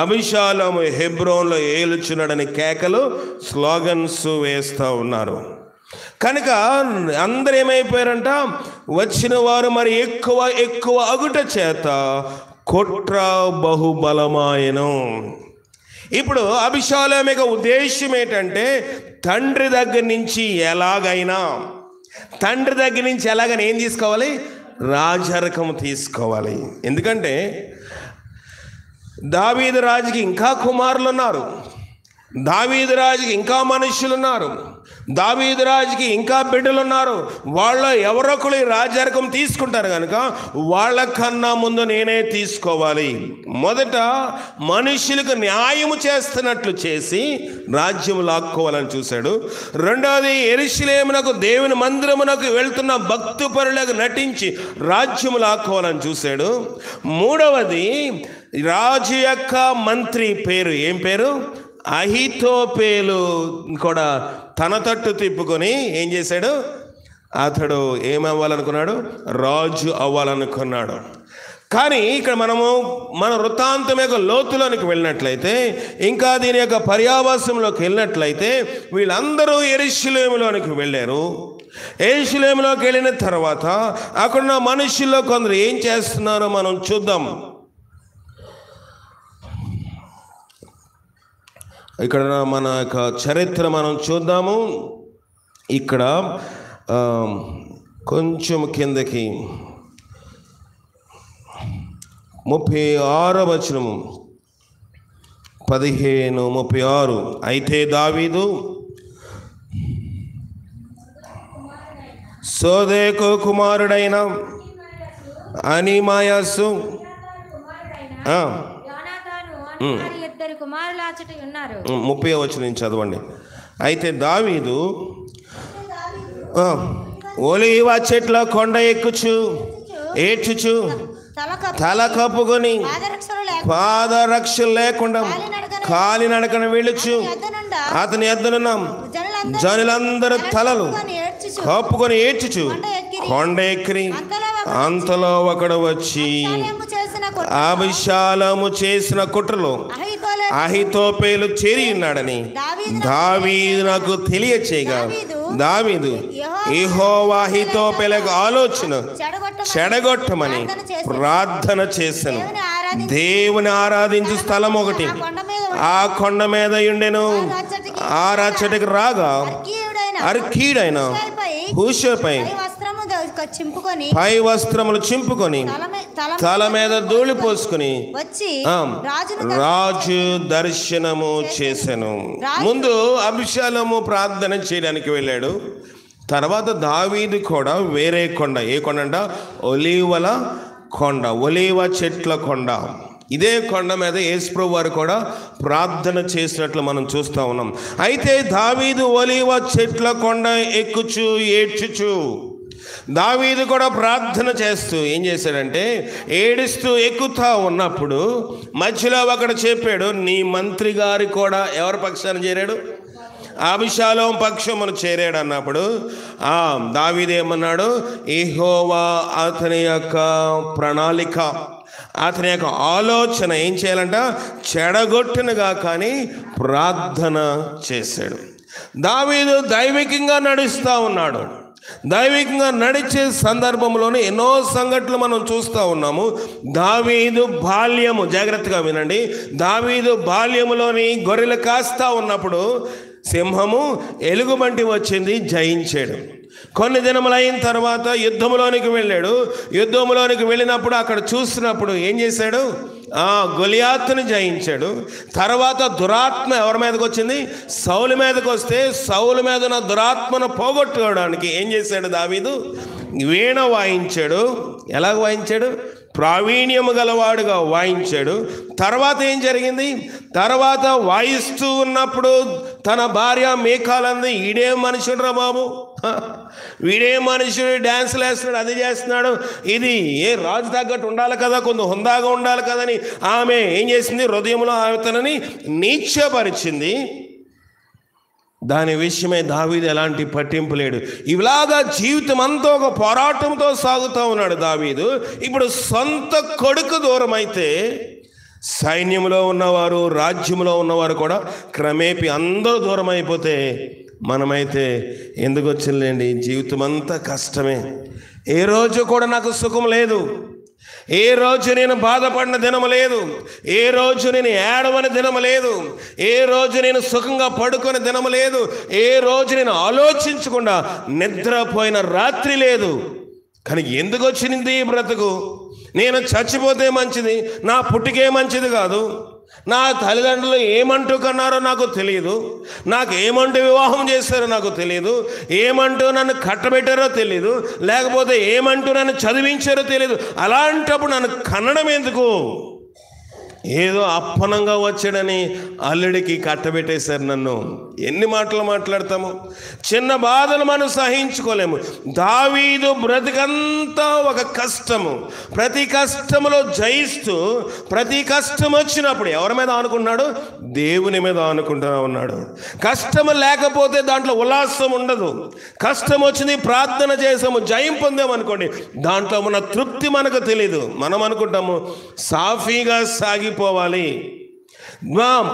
అబీషాలోము హెబ్రోన్లో ఏలుచున్నాడని కేకలు, స్లోగన్స్ వేస్తూ ఉన్నారు. కనుక అందరూ ఏమైపోయారంట? వచ్చిన వారు మరి ఎక్కువ అగుట చేత కుట్ర బహుబలమాయను. ఇప్పుడు అబీషాలోము యొక్క ఉద్దేశం ఏంటంటే తండ్రి దగ్గర నుంచి ఎలాగైనా ఏం తీసుకోవాలి? రాజరకం తీసుకోవాలి. ఎందుకంటే దావీదు రాజుకి ఇంకా కుమారులు ఉన్నారు, దావీదు రాజుకి ఇంకా మనుషులు ఉన్నారు, దావీదు రాజుకి ఇంకా బిడ్డలు ఉన్నారు. వాళ్ళ ఎవరొకరు రాజరకం తీసుకుంటారు కనుక వాళ్ళకన్నా ముందు నేనే తీసుకోవాలి. మొదట మనుషులకు న్యాయము చేస్తున్నట్లు చేసి రాజ్యం లాక్కోవాలని చూశాడు. రెండవది యెరూషలేమునకు దేవుని మందిరమునకు వెళ్తున్న భక్తుపరులకు నటించి రాజ్యం లాక్కోవాలని చూశాడు. మూడవది రాజు యొక్క మంత్రి పేరు ఏం పేరు? అహీతోపేలు కూడా తన తట్టు తిప్పుకొని ఏం చేశాడు? అతడు ఏమవ్వాలనుకున్నాడు? రాజు అవ్వాలనుకున్నాడు. కానీ ఇక్కడ మన వృత్తాంతం యొక్క లోతులోనికి వెళ్ళినట్లయితే, ఇంకా దీని యొక్క పర్యావాసంలోకి వెళ్ళినట్లయితే వీళ్ళందరూ యెరూషలేములోనికి వెళ్ళారు. యెరూషలేములోకి వెళ్ళిన తర్వాత అక్కడున్న మనుషుల్లో కొందరు ఏం చేస్తున్నారో మనం చూద్దాం. ఇక్కడ మన యొక్క చరిత్ర మనం చూద్దాము. ఇక్కడ కొంచెం కిందకి 36వ వచనము 15:36. అయితే దావీదు సోదేకు కుమారుడైన అనిమాయాసు 30వ వచనం చదవండి. అయితే దావీదు ఒలీవ చెట్ల కొండ ఎక్కుచు ఏడ్చుచు తల కప్పుకొని పాదరక్షలు లేకుండా కాలినడకన వెళ్ళుచు అతని ఎద్దునున్న జనులందరూ తలలు కప్పుకొని ఏడ్చుచు కొండ ఎక్కిరి. అంతలో ఒకడు వచ్చి అబీషాలోము చేసిన కుట్రలో అహీతోపేలు చేరి ఉన్నాడని దావీదునకు తెలియచేయగా దావీదు యెహోవా అహీతోపేలకు ఆలోచన చెడగొట్టమని ప్రార్థన చేశాను. దేవుని ఆరాధించు స్థలం ఒకటి ఆ కొండ మీద ఉండెను. ఆ రాచటికి రాగా అర్కీడైన హూషపై పై వస్త్రములు చింపుకొని తల మీద ధూళి పోసుకుని రాజు దర్శనము చేశాను. ముందు అబీషాలోము ప్రార్థన చేయడానికి వెళ్ళాడు. తర్వాత దావీదు కూడా వేరే కొండ, ఏ కొండ అంట? ఒలీవల కొండ, ఒలీవ చెట్ల కొండ. ఇదే కొండ మీద యేసుప్రభు వారు కూడా ప్రార్థన చేసినట్లు మనం చూస్తూ ఉన్నాం. అయితే దావీదు ఒలీవ చెట్ల కొండ ఎక్కుచు ఏడ్చుచు, దావీదు కూడా ప్రార్థన చేస్తూ ఏం చేశాడంటే ఏడుస్తూ ఎక్కుతా ఉన్నప్పుడు మధ్యలో ఒకడు చెప్పాడు, నీ మంత్రి గారి కూడా ఎవరి పక్షాన చేరాడు? అబీషాలోము పక్షమును చేరాడు అన్నప్పుడు దావీదు ఏమన్నాడు, యెహోవా అతని యొక్క ప్రణాళిక, అతని యొక్క ఆలోచన ఏం చేయాలంట, చెడగొట్టునుగా కానీ ప్రార్థన చేశాడు. దావీదు దైవికంగా నడుస్తూ ఉన్నాడు. దైవికంగా నడిచే సందర్భంలోనే ఎన్నో సంఘటనలు మనం చూస్తూ ఉన్నాము. దావీదు బాల్యము, జాగ్రత్తగా వినండి, దావీదు బాల్యములోని గొర్రెలు కాస్తా ఉన్నప్పుడు సింహము ఎలుగుబంటి వచ్చింది, జయించాడు. కొన్ని దినములు అయిన తర్వాత యుద్ధంలోనికి వెళ్ళాడు. యుద్ధంలోనికి వెళ్ళినప్పుడు అక్కడ చూసినప్పుడు ఏం చేశాడు, గొలియాతుని జయించాడు. తర్వాత దురాత్మ ఎవరి మీదకి వచ్చింది? సౌలు మీదకి వస్తే సౌలు మీద ఉన్న దురాత్మను పోగొట్టుకోవడానికి ఏం చేశాడు దావీదు? వీణ వాయించాడు. ఎలాగ వాయించాడు? ప్రావీణ్యము గలవాడుగా వాయించాడు. తర్వాత ఏం జరిగింది? తర్వాత వాయిస్తూ ఉన్నప్పుడు తన భార్య మీకాలంది, ఈడే మనుషుడు రా బాబు, వీడే మనుషుడు, డ్యాన్సులు వేస్తున్నాడు, అది చేస్తున్నాడు, ఇది ఏ రాజు తగ్గట్టు ఉండాలి కదా, కొంత హుందాగా ఉండాలి కదని ఆమె ఏం చేసింది? హృదయంలో ఆమెతనని నీచపరిచింది. దాని విషయమై దావీదు ఎలాంటి పట్టింపు లేడు. ఇలాగా జీవితం అంతా ఒక పోరాటంతో సాగుతూ ఉన్నాడు దావీదు. ఇప్పుడు సొంత కొడుకు దూరం అయితే సైన్యంలో ఉన్నవారు, రాజ్యంలో ఉన్నవారు కూడా క్రమేపీ అందరూ దూరం అయిపోతే మనమైతే ఎందుకు వచ్చిందండి? జీవితం అంతా కష్టమే. ఏ రోజు కూడా నాకు సుఖం లేదు, ఏ రోజు నేను బాధపడిన దినము లేదు, ఏ రోజు నేను ఏడవని దినము లేదు, ఏ రోజు నేను సుఖంగా పడుకునే దినము లేదు, ఏ రోజు నేను ఆలోచించకుండా నిద్రపోయిన రాత్రి లేదు. కానీ ఎందుకు వచ్చింది ఈ బ్రతుకు? నేను చచ్చిపోతే మంచిది, నా పుట్టికే మంచిది కాదు, నా తల్లిదండ్రులు ఏమంటూ కన్నారో నాకు తెలియదు, నాకు ఏమంటూ వివాహం చేస్తారో నాకు తెలియదు, ఏమంటూ నన్ను కట్టబెట్టారో తెలియదు, లేకపోతే ఏమంటూ నన్ను చదివించారో తెలియదు. అలాంటప్పుడు నన్ను కన్నడం ఎందుకు? ఏదో అప్పనంగా వచ్చాడని అల్లుడికి కట్టబెట్టేశారు నన్ను. ఎన్ని మాటలు మాట్లాడతాము? చిన్న బాధలు మనం సహించుకోలేము. దావీదు బ్రతికంతా ఒక కష్టము, ప్రతి కష్టములో జయిస్తూ ప్రతి కష్టం వచ్చినప్పుడు ఎవరి మీద ఆనుకున్నాడు? దేవుని మీద ఆనుకుంటూ ఉన్నాడు. కష్టము లేకపోతే దాంట్లో ఉల్లాసం ఉండదు. కష్టం వచ్చింది, ప్రార్థన చేసాము, జయం పొందామనుకోండి, దాంట్లో ఉన్న తృప్తి మనకు తెలియదు. మనం అనుకుంటాము సాఫీగా సాగిపోవాలి.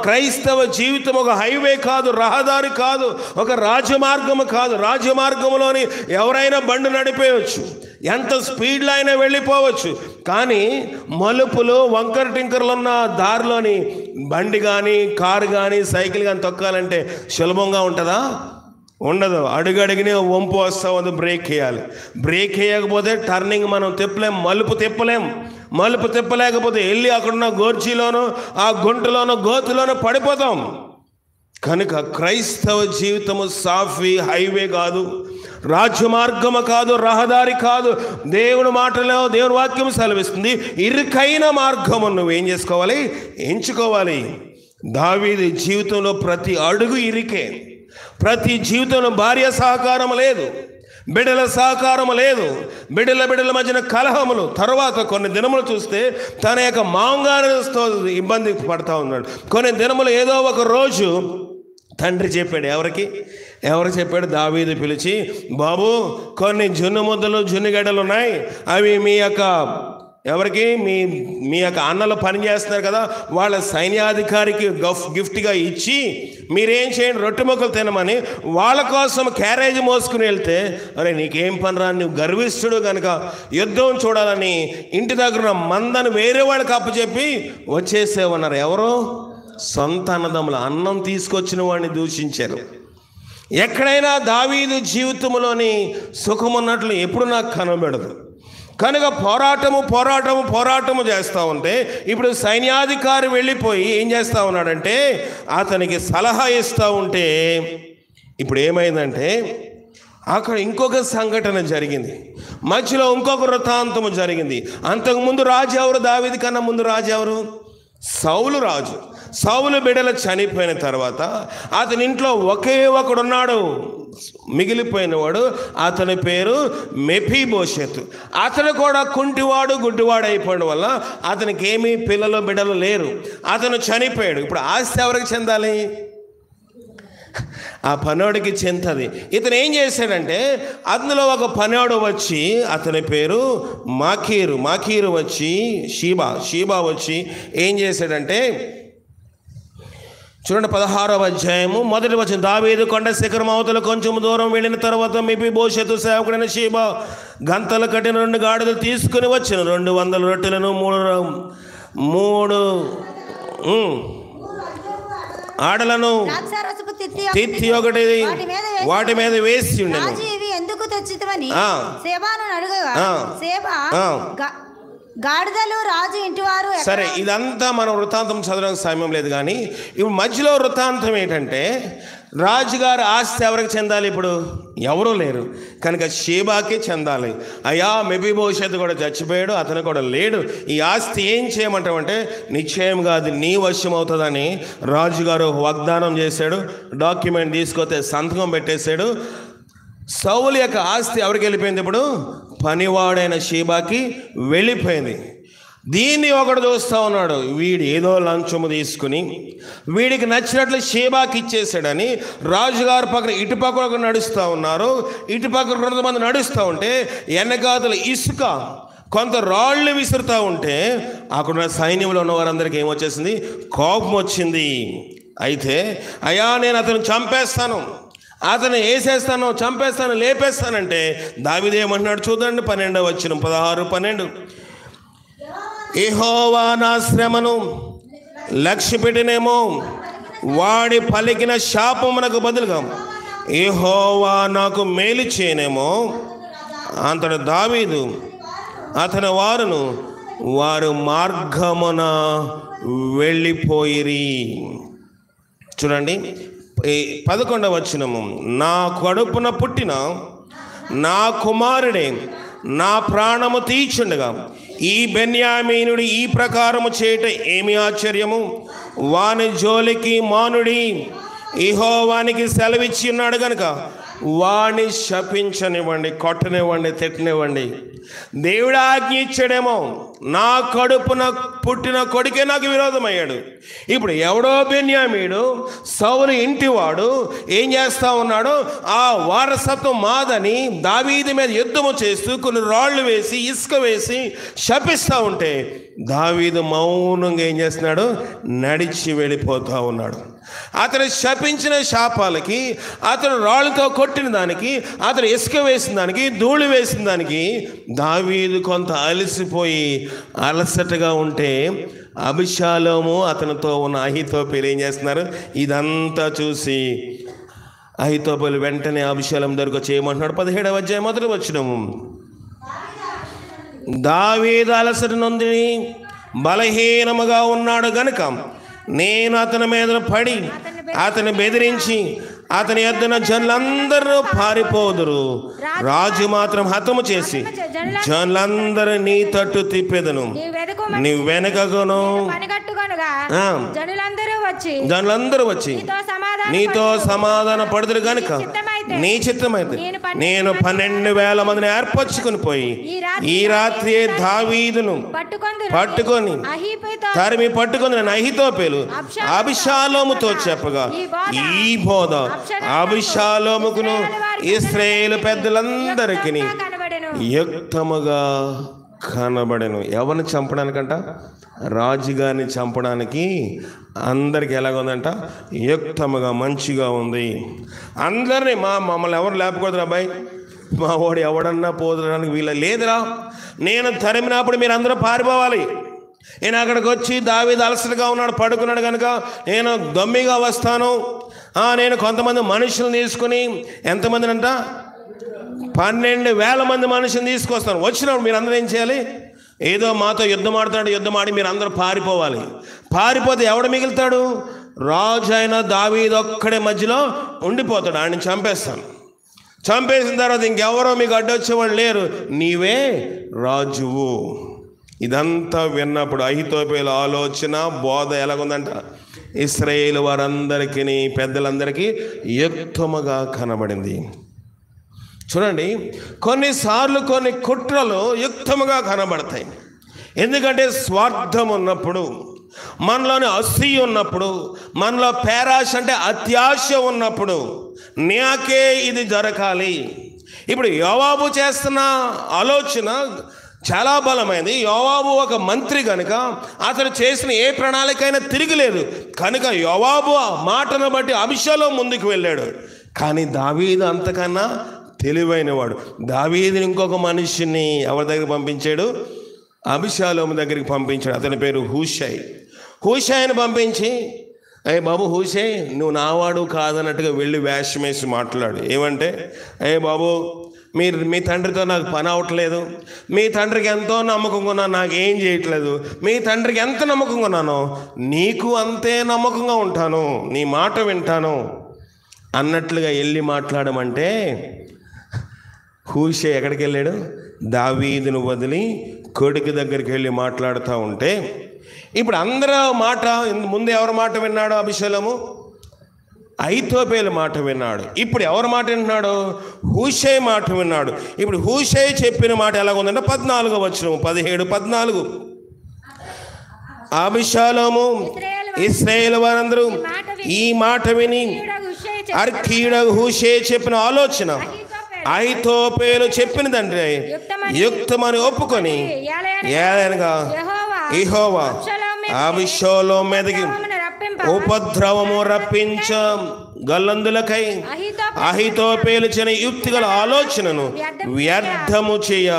క్రైస్తవ జీవితం ఒక హైవే కాదు, రహదారి కాదు, ఒక రాజమార్గము కాదు. రాజమార్గంలోని ఎవరైనా బండి నడిపేయచ్చు, ఎంత స్పీడ్లో అయినా వెళ్ళిపోవచ్చు. కానీ మలుపులు, వంకర టింకర్లు ఉన్న దారిలోని బండి కానీ, కారు కానీ, సైకిల్ కానీ తొక్కాలంటే సులభంగా ఉంటుందా? ఉండదు. అడుగడిగినే వంపు వస్తూ ఉంది, బ్రేక్ వేయాలి. బ్రేక్ వేయకపోతే టర్నింగ్ మనం తిప్పలేం, మలుపు తిప్పలేం. మలుపు తిప్పలేకపోతే వెళ్ళి అక్కడున్న గోర్చీలోనో, ఆ గుంటలోనో, గోతులోనో పడిపోతాం. కనుక క్రైస్తవ జీవితము సాఫీ హైవే కాదు, రాజ్యమార్గము కాదు, రహదారి కాదు. దేవుని మాటలో దేవుని వాక్యం సెలవిస్తుంది, ఇరుకైన మార్గము నువ్వేం చేసుకోవాలి? ఎంచుకోవాలి. దావీదు జీవితంలో ప్రతి అడుగు ఇరికే. ప్రతి జీవితంలో భార్య సహకారం లేదు, బిడ్డల సహకారం లేదు, బిడ్డల మధ్యన కలహములు. తర్వాత కొన్ని దినములు చూస్తే తన యొక్క మాంగారుతో ఇబ్బంది పడతా ఉన్నాడు. కొన్ని దినములు ఏదో ఒక రోజు తండ్రి చెప్పాడు. ఎవరు చెప్పాడు? దావీదు పిలిచి, బాబు కొన్ని జున్ను ముద్దలు, జున్నుగడ్డలు ఉన్నాయి, అవి మీ యొక్క ఎవరికి మీ యొక్క అన్నలు పని చేస్తున్నారు కదా, వాళ్ళ సైన్యాధికారికి గిఫ్ట్గా ఇచ్చి మీరేం చేయండి, రొట్టె ముక్కలు తినమని వాళ్ళ కోసం క్యారేజ్ మోసుకుని వెళ్తే, అరే నీకేం పని రా, నువ్వు గర్విస్తుడు కనుక యుద్ధం చూడాలని ఇంటి దగ్గర ఉన్న మందని వేరే వాళ్ళకి అప్పచెప్పి వచ్చేసేవన్నారు. ఎవరో సొంత అన్నదమ్ములు అన్నం తీసుకొచ్చిన వాడిని దూషించారు. ఎక్కడైనా దావీదు జీవితంలోని సుఖం ఉన్నట్లు ఎప్పుడు నాకు కనబడదు. కనుక పోరాటము చేస్తూ ఉంటే ఇప్పుడు సైన్యాధికారి వెళ్ళిపోయి ఏం చేస్తూ ఉన్నాడంటే అతనికి సలహా ఇస్తూ ఉంటే ఇప్పుడు ఏమైందంటే అక్కడ ఇంకొక సంఘటన జరిగింది, మధ్యలో ఇంకొక వృత్తాంతము జరిగింది. అంతకుముందు రాజు ఎవరు? దావీదు కన్నా ముందు రాజు ఎవరు? సౌలు రాజు. సౌలు బిడ్డలు చనిపోయిన తర్వాత అతని ఇంట్లో ఒకే ఒకడున్నాడు, మిగిలిపోయినవాడు. అతని పేరు మెఫీబోషెతు. అతను కూడా కుంటివాడు, గుడ్డివాడు అయిపోవడం వల్ల అతనికి ఏమీ పిల్లలు బిడ్డలు లేరు. అతను చనిపోయాడు. ఇప్పుడు ఆస్తి ఎవరికి చెందాలి? ఆ పనోడికి చెంతది. ఇతను ఏం చేశాడంటే, అందులో ఒక పనోడు వచ్చి, అతని పేరు మాకీరు వచ్చి షీబా వచ్చి ఏం చేశాడంటే, చూడండి 16వ అధ్యాయము 1వ వచనం. దావీదు కొండ శిఖరం అవతల కొంచెం దూరం వెళ్ళిన తర్వాత మెఫీబోషెతు సేవకుడైన షీబా గంతలు కట్టిన 2 గాడిదలు తీసుకుని వచ్చిన 200 రొట్టెలను 3 ఆడలను తిత్తి ఒకటి వాటి మీద వేసి ఉండెను.
ఎందుకు తెచ్చితమని సేబాను అడగగా సేబా గాడిదలు రాజు ఇంటివారు.
సరే, ఇదంతా మనం వృత్తాంతం చదవడానికి సమయం లేదు, కానీ ఇప్పుడు మధ్యలో వృత్తాంతం ఏంటంటే, రాజుగారి ఆస్తి ఎవరికి చెందాలి? ఇప్పుడు ఎవరూ లేరు కనుక షీబాకే చెందాలి. అయ్యా మెఫీబోషెతు కూడా చచ్చిపోయాడు, అతను కూడా లేడు, ఈ ఆస్తి ఏం చేయమంటామంటే, నిశ్చయంగా అది నీ వశం అవుతుందని రాజుగారు వాగ్దానం చేశాడు. డాక్యుమెంట్ తీసుకొస్తే సంతకం పెట్టేశాడు. సౌలు యొక్క ఆస్తి ఎవరికి వెళ్ళిపోయింది? ఇప్పుడు పనివాడైన షీబాకి వెళ్ళిపోయింది. దీన్ని ఒకడు చూస్తూ ఉన్నాడు, వీడు ఏదో లంచము తీసుకుని వీడికి నచ్చినట్లు షీబాకి ఇచ్చేసాడని రాజుగారి పక్కన ఇటుపక్కన నడుస్తూ ఉన్నారు. ఇటుపక్కన కొంతమంది నడుస్తూ ఉంటే వెనకాతల ఇసుక కొంత రాళ్ళు విసురుతూ ఉంటే అక్కడ సైన్యంలో ఉన్న వారందరికీ ఏమొచ్చేసింది? కోపం వచ్చింది. అయితే అయ్యా నేను అతను చంపేస్తాను, అతను వేసేస్తాను, చంపేస్తాను, లేపేస్తానంటే దావీదు ఏమంటున్నాడు చూడండి. 12వ వచనం 16-12. యెహోవా నా శ్రమను లక్ష్యపెట్టినేమో, వాడి పలికిన శాపమునకు బదులుగా యెహోవా నాకు మేలు చేయనేమో. అంతటి దావీదు అతని వారు మార్గమున వెళ్ళిపోయిరి. చూడండి 11వ వచనము. నా కడుపున పుట్టిన నా కుమారుడే నా ప్రాణము తీర్చుండగా ఈ బెన్యామీనుడి ఈ ప్రకారము చేయట ఏమి ఆశ్చర్యము? వాని జోలికి మానుడి, యెహోవానికి సెలవిచ్చి ఉన్నాడు గనుక వాణ్ణి శపించనివ్వండి, కొట్టనివ్వండి, తిట్టనివ్వండి. దేవుడు ఆజ్ఞ ఇచ్చాడేమో, నా కడుపున పుట్టిన కొడుకే నాకు విరోధమయ్యాడు. ఇప్పుడు ఎవడో బెన్యామీడు సౌలు ఇంటివాడు ఏం చేస్తూ ఉన్నాడు? ఆ వారసత్వం మాదని దావీదు మీద యుద్ధము చేస్తూ కొన్ని రాళ్ళు వేసి ఇసుక వేసి శపిస్తూ ఉంటే దావీదు మౌనంగా ఏం చేస్తున్నాడు? నడిచి వెళ్ళిపోతూ ఉన్నాడు. అతను శపించిన శాపాలకి, అతను రాళ్ళతో కొట్టిన దానికి, అతను ఇసుక వేసిన దానికి, ధూళి వేసిన దానికి దావీదు కొంత అలసిపోయి అలసటగా ఉంటే అబిషాలోము అతనితో ఉన్న అహీతోపెలు ఏం చేస్తున్నారు? ఇదంతా చూసి అహీతోపెలు వెంటనే అబిషాలోము దగ్గరకు చేయమంటున్నాడు. 17వ అధ్యాయం 1వ వచనము. దావీదు అలసట నొంది బలహీనముగా ఉన్నాడు గనుక నేను అతని మీద పడి అతని బెదిరించి అతని యొద్దన జనులందరూ పారిపోదురు, రాజు మాత్రం హతము చేసి జనులందరూ నీ తట్టు తిప్పెదను, నీ వెనకను జనులందరూ వచ్చి నీతో సమాధాన పడుదురు గనుక నీ చిత్తమైతే నేను 12,000 మందిని ఏర్పరచుకుని పోయి ఈ రాత్రి దావీదును పట్టుకొని తరిమి పట్టుకొని నేను అహీతోపెలు అబిషాలోముతో చెప్పగా ఈ బోధ అబిషాలోముకును ఇశ్రాయేలు పెద్దలందరికీ యుక్తముగా కనబడెను. ఎవరిని చంపడానికంట? రాజుగారిని చంపడానికి అందరికి ఎలాగుందంట? యుక్తముగా మంచిగా ఉంది. అందరినీ మమ్మల్ని ఎవరు లేపకూడదురా అబ్బాయి, మా వాడు ఎవడన్నా పోదడానికి వీళ్ళ లేదురా, నేను తరిమినప్పుడు మీరు అందరూ పారిపోవాలి. నేను అక్కడికి వచ్చి దావీదు అలసటగా ఉన్నాడు, పడుకున్నాడు కనుక నేను దమ్మిగా వస్తాను. నేను కొంతమంది మనుషులను తీసుకుని, ఎంతమందిని అంట? 12,000 మంది మనుషులను తీసుకొస్తాను. వచ్చినప్పుడు మీరు అందరూ ఏం చేయాలి? ఏదో మాతో యుద్ధం ఆడుతున్నాడు, యుద్ధం ఆడి మీరు అందరూ పారిపోవాలి. పారిపోతే ఎవడు మిగులుతాడు? రాజు అయిన దావీదు ఒక్కడే మధ్యలో ఉండిపోతాడు. ఆయన్ని చంపేస్తాను. చంపేసిన తర్వాత ఇంకెవరో మీకు అడ్డొచ్చేవాళ్ళు లేరు, నీవే రాజువు. ఇదంతా విన్నప్పుడు అహీతోపెలు ఆలోచన బోధ ఎలాగుందంట, ఇశ్రాయేలు వారందరికీ పెద్దలందరికీ యుక్తముగా కనబడింది. చూడండి, కొన్నిసార్లు కొన్ని కుట్రలు యుక్తముగా కనబడతాయి. ఎందుకంటే స్వార్థం ఉన్నప్పుడు, మనలోని అసూయ ఉన్నప్పుడు, మనలో పేరాశ అంటే అత్యాశ ఉన్నప్పుడు నాకే ఇది జరగాలి. ఇప్పుడు యోవాబు చేస్తున్న ఆలోచన చాలా బలమైనది. యోవాబు ఒక మంత్రి కనుక అతను చేసిన ఏ ప్రణాళికైనా తిరిగిలేదు కనుక యోవాబు మాటను బట్టి అబీషాలోము ముందుకు వెళ్ళాడు. కానీ దావీదు అంతకన్నా తెలివైనవాడు. దావీదుని ఇంకొక మనిషిని ఎవరి దగ్గరికి పంపించాడు? అబీషాలోము దగ్గరికి పంపించాడు. అతని పేరు హూషై. హూషైని పంపించి, అయ్యే బాబు హూషై, నువ్వు నావాడు కాదన్నట్టుగా వెళ్ళి వేషం వేసి మాట్లాడు. ఏమంటే, అయ్యే బాబు, మీ తండ్రితో నాకు పని అవట్లేదు, మీ తండ్రికి ఎంతో నమ్మకంగా ఉన్నాను, నాకేం చేయట్లేదు, మీ తండ్రికి ఎంత నమ్మకంగా ఉన్నానో నీకు అంతే నమ్మకంగా ఉంటాను, నీ మాట వింటాను అన్నట్లుగా వెళ్ళి మాట్లాడమంటే హూషై ఎక్కడికి వెళ్ళాడు? దావీదును వదిలి కొడుకు దగ్గరికి వెళ్ళి మాట్లాడుతూ ఉంటే, ఇప్పుడు అందరూ మాట ముందు ఎవరి మాట విన్నాడు? అబీషాలోము అహీతోపెలు మాట విన్నాడు. ఇప్పుడు ఎవరి మాట విన్నాడు? హూషై మాట విన్నాడు. ఇప్పుడు హూషై చెప్పిన మాట ఎలాగుందంటే 14వ వచనం, 17-14. అబీషాలోము ఇశ్రాయేలు వారందరూ ఈ మాట విని అర్కీయుడగు హూషై చెప్పిన ఆలోచన అహీతోపెలు చెప్పినదంటే యుక్తమని ఒప్పుకొని, ఏలనగా యెహోవా అబీషాలోము మీదకి ఉపద్రవము రప్పించ గల్లందులకై అహీతోపెలు చేసిన యుక్తిగల ఆలోచనను వ్యర్థము చేయ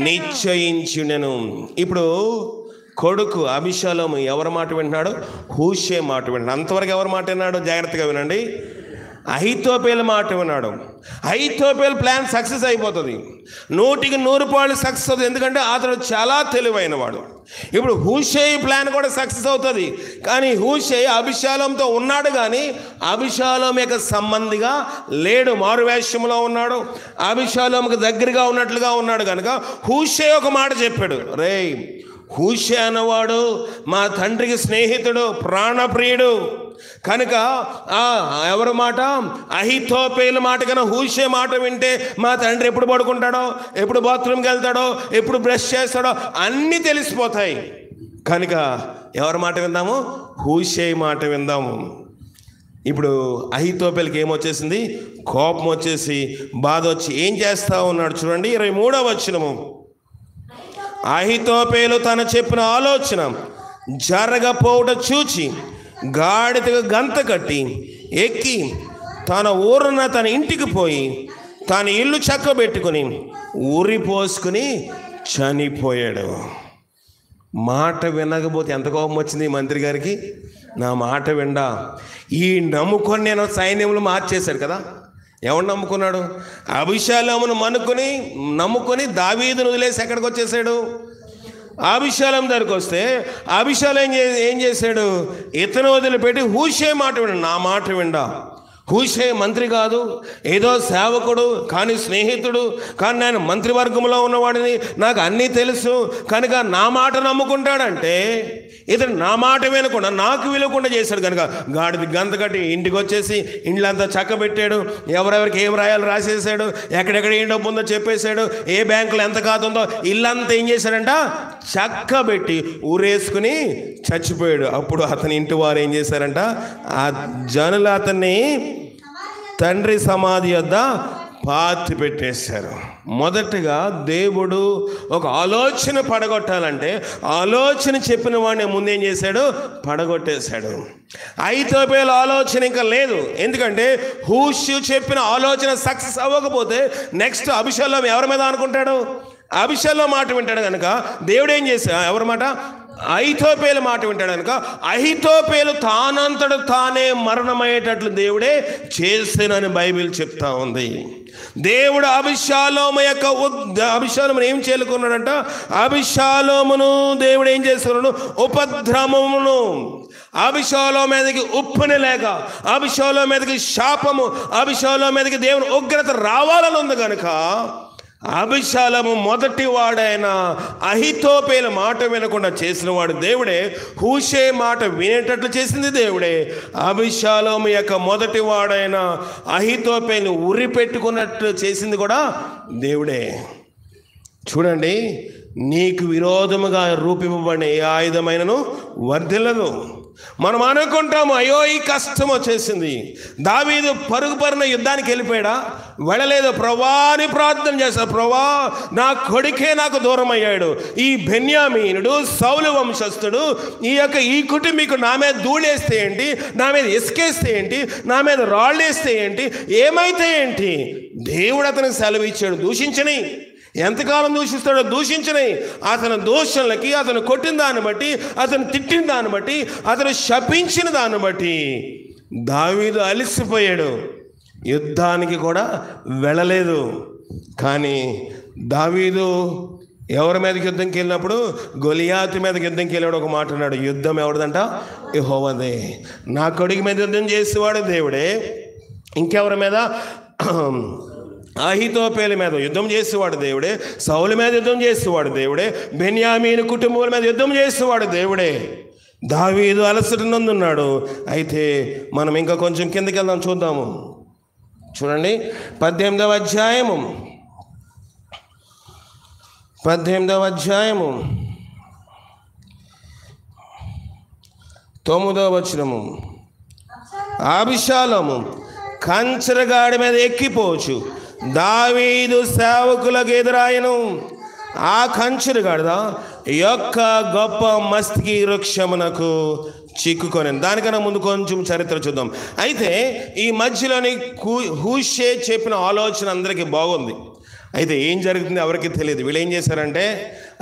నిశ్చయించునెను. ఇప్పుడు కొడుకు అబీషాలోము ఎవరి మాట వింటున్నాడు? హూషై మాట వింటున్నాడు. అంతవరకు ఎవరి మాట విన్నాడు? జాగ్రత్తగా వినండి. అహీతోపెలు మాట విన్నాడు. అహీతోపెలు ప్లాన్ సక్సెస్ అయిపోతుంది, 100% సక్సెస్ అవుతుంది. ఎందుకంటే అతడు చాలా తెలివైనవాడు. ఇప్పుడు హూషై ప్లాన్ కూడా సక్సెస్ అవుతుంది. కానీ హూషై అబీషాలోముతో ఉన్నాడు, కానీ అబీషాలోము యొక్క సంబంధిగా లేడు, మారువేషంలో ఉన్నాడు, అబీషాలోముకు దగ్గరగా ఉన్నట్లుగా ఉన్నాడు. కనుక హూషై ఒక మాట చెప్పాడు, రేయ్, హూషై అన్నవాడు మా తండ్రికి స్నేహితుడు, ప్రాణప్రియుడు కనుక ఎవరి మాట? అహీతోపెలు మాట కన్నా హూషై మాట వింటే మా తండ్రి ఎప్పుడు పడుకుంటాడో, ఎప్పుడు బాత్రూమ్కి వెళ్తాడో, ఎప్పుడు బ్రష్ చేస్తాడో అన్నీ తెలిసిపోతాయి. కనుక ఎవరి మాట విందాము? హూషై మాట విందాము. ఇప్పుడు అహీతోపెలుకి ఏమొచ్చేసింది? కోపం వచ్చేసి, బాధ వచ్చి ఏం చేస్తా ఉన్నాడు చూడండి, 23వ వచనము. అహీతోపెలు తన చెప్పిన ఆలోచన జరగపోవుట చూచి గాడిదకు గంత కట్టి ఎక్కి తన ఊరున తన ఇంటికి పోయి తన ఇల్లు చక్కబెట్టుకుని ఊరి పోసుకుని చనిపోయాడు. మాట వినకపోతే ఎంత కోపం వచ్చింది మంత్రి గారికి? నా మాట విండా ఈ నమ్ముకొని నేను సైన్యంలో మార్చేశాడు కదా. ఎవరు నమ్ముకున్నాడు? అబీషాలోమును నమ్ముకొని దావీదును వదిలేసి ఎక్కడికి వచ్చేసాడు? అబీషాలోము దగ్గరికి వస్తే అబీషాలోము ఏం చేశాడు? ఇతను వదిలిపెట్టి హూషై మాట విండు. నా మాట విండా. హూషై మంత్రి కాదు, ఏదో సేవకుడు, కానీ స్నేహితుడు, కానీ నేను మంత్రివర్గంలో ఉన్నవాడిని, నాకు అన్నీ తెలుసు కనుక నా మాట నమ్ముకుంటాడంటే ఇతను నా మాట వినకుండా నాకు వినకుండా చేశాడు. కనుక గాడిది గంత కట్టి ఇంటికి వచ్చేసి ఇండ్లంతా చక్కబెట్టాడు, ఎవరెవరికి ఏం రాయాలో రాసేసాడు, ఎక్కడెక్కడ ఏం డబ్బు ఉందో చెప్పేశాడు, ఏ బ్యాంకులో ఎంత ఖాతా ఉందో ఇల్లంతా ఏం చేశాడంట? చక్కబెట్టి ఊరేసుకుని చచ్చిపోయాడు. అప్పుడు అతని ఇంటి వారు ఏం చేశారంట? ఆ జనులు అతన్ని తండ్రి సమాధి వద్ద పాతి పెట్టేశారు. మొదటగా దేవుడు ఒక ఆలోచన పడగొట్టాలంటే ఆలోచన చెప్పిన వాడిని ముందేం చేశాడు? పడగొట్టేశాడు. అహీతోపెలు ఆలోచన ఇంకా లేదు. ఎందుకంటే హూషై చెప్పిన ఆలోచన సక్సెస్ అవ్వకపోతే నెక్స్ట్ అబీషాలోము ఎవరి మీద అనుకుంటాడు? అబీషాలోము మాట వింటాడు. కనుక దేవుడు ఏం చేశాడు? ఎవరి మాట? అహీతోపెలు మాట వింటాడు. కనుక అహీతోపెలు తానంతట తానే మరణమయ్యేటట్లు దేవుడే చేసేనని బైబిల్ చెప్తా ఉంది. దేవుడు అబీషాలోము ఏం చేలుకున్నాడంట? అబీషాలోమును దేవుడు ఏం చేస్తున్నాడు? ఉపద్రవమును. అబీషాలోము మీదకి ఉప్పుని లేక, అబీషాలోము మీదకి శాపము, అబీషాలోము మీదకి దేవుని ఉగ్రత రావాలని ఉంది. కనుక అబిషాలోము మొదటి వాడైన అహీతోపెలు మాట వినకుండా చేసిన వాడు దేవుడే. హూషై మాట వినేటట్లు చేసింది దేవుడే. అబిషాలోము యొక్క మొదటి వాడైన అహీతోపెలు ఉరి పెట్టుకున్నట్లు చేసింది కూడా దేవుడే. చూడండి, నీకు విరోధముగా రూపింపబడిన ఏ ఆయుధమైనను వర్ధిల్లదు. మనం అనుకుంటాము, అయ్యో ఈ కష్టం వచ్చేసింది. దావీదు పరుగు పరున యుద్ధానికి వెళ్ళిపోయాడా? వెళ్ళలేదు. ప్రభువా అని ప్రార్థన చేశాడు. ప్రభువా, నా కొడుకే నాకు దూరం అయ్యాడు. ఈ బెన్యామీనుడు సౌలు వంశస్థుడు, ఈ కుటుంబీకు నా మీద ధూళేస్తే ఏంటి, నా మీద ఇసుకేస్తే ఏంటి, నా మీద రాళ్ళు వేస్తే ఏంటి, ఏమైతే ఏంటి? దేవుడు అతనికి సెలవు ఇచ్చాడు. దూషించని, ఎంతకాలం దూషిస్తాడో దూషించని. అతని దోషణలకి, అతను కొట్టిన దాన్ని బట్టి, అతను తిట్టిన దాన్ని బట్టి, అతను శపించిన దాన్ని బట్టి దావీదు అలసిపోయాడు. యుద్ధానికి కూడా వెళ్ళలేదు. కానీ దావీదు ఎవరి మీదకి యుద్ధంకి వెళ్ళినప్పుడు, గొలియాతు మీదకి యుద్ధంకి వెళ్ళాడు. ఒక మాట అన్నాడు, యుద్ధం ఎవరిదంట? యెహోవాదే. నా కొడుకు మీద యుద్ధం చేసేవాడు దేవుడే. ఇంకెవరి మీద? అహీతోపెలు మీద యుద్ధం చేసేవాడు దేవుడే. సౌలు మీద యుద్ధం చేసేవాడు దేవుడే. బెన్యామీను కుటుంబం మీద యుద్ధం చేసేవాడు దేవుడే. దావీదు అలసట నందున్నాడు. అయితే మనం ఇంకా కొంచెం కిందకి వెళ్దాం, చూద్దాము. చూడండి, 18వ అధ్యాయము 9వ వచనము. అబిషాలోము కంచరగాడి మీద ఎక్కిపోవచ్చు, దావీదు సేవకులకు ఎదురాయను. ఆ కంచరగాడిద యొక్క గొప్ప మస్తికి వృక్షమునకు చిక్కుకొని. దానికన్నా ముందు కొంచెం చరిత్ర చూద్దాం. అయితే ఈ మధ్యలోని హూషై చెప్పిన ఆలోచన అందరికీ బాగుంది. అయితే ఏం జరుగుతుంది ఎవరికి తెలియదు. వీళ్ళు ఏం చేశారంటే,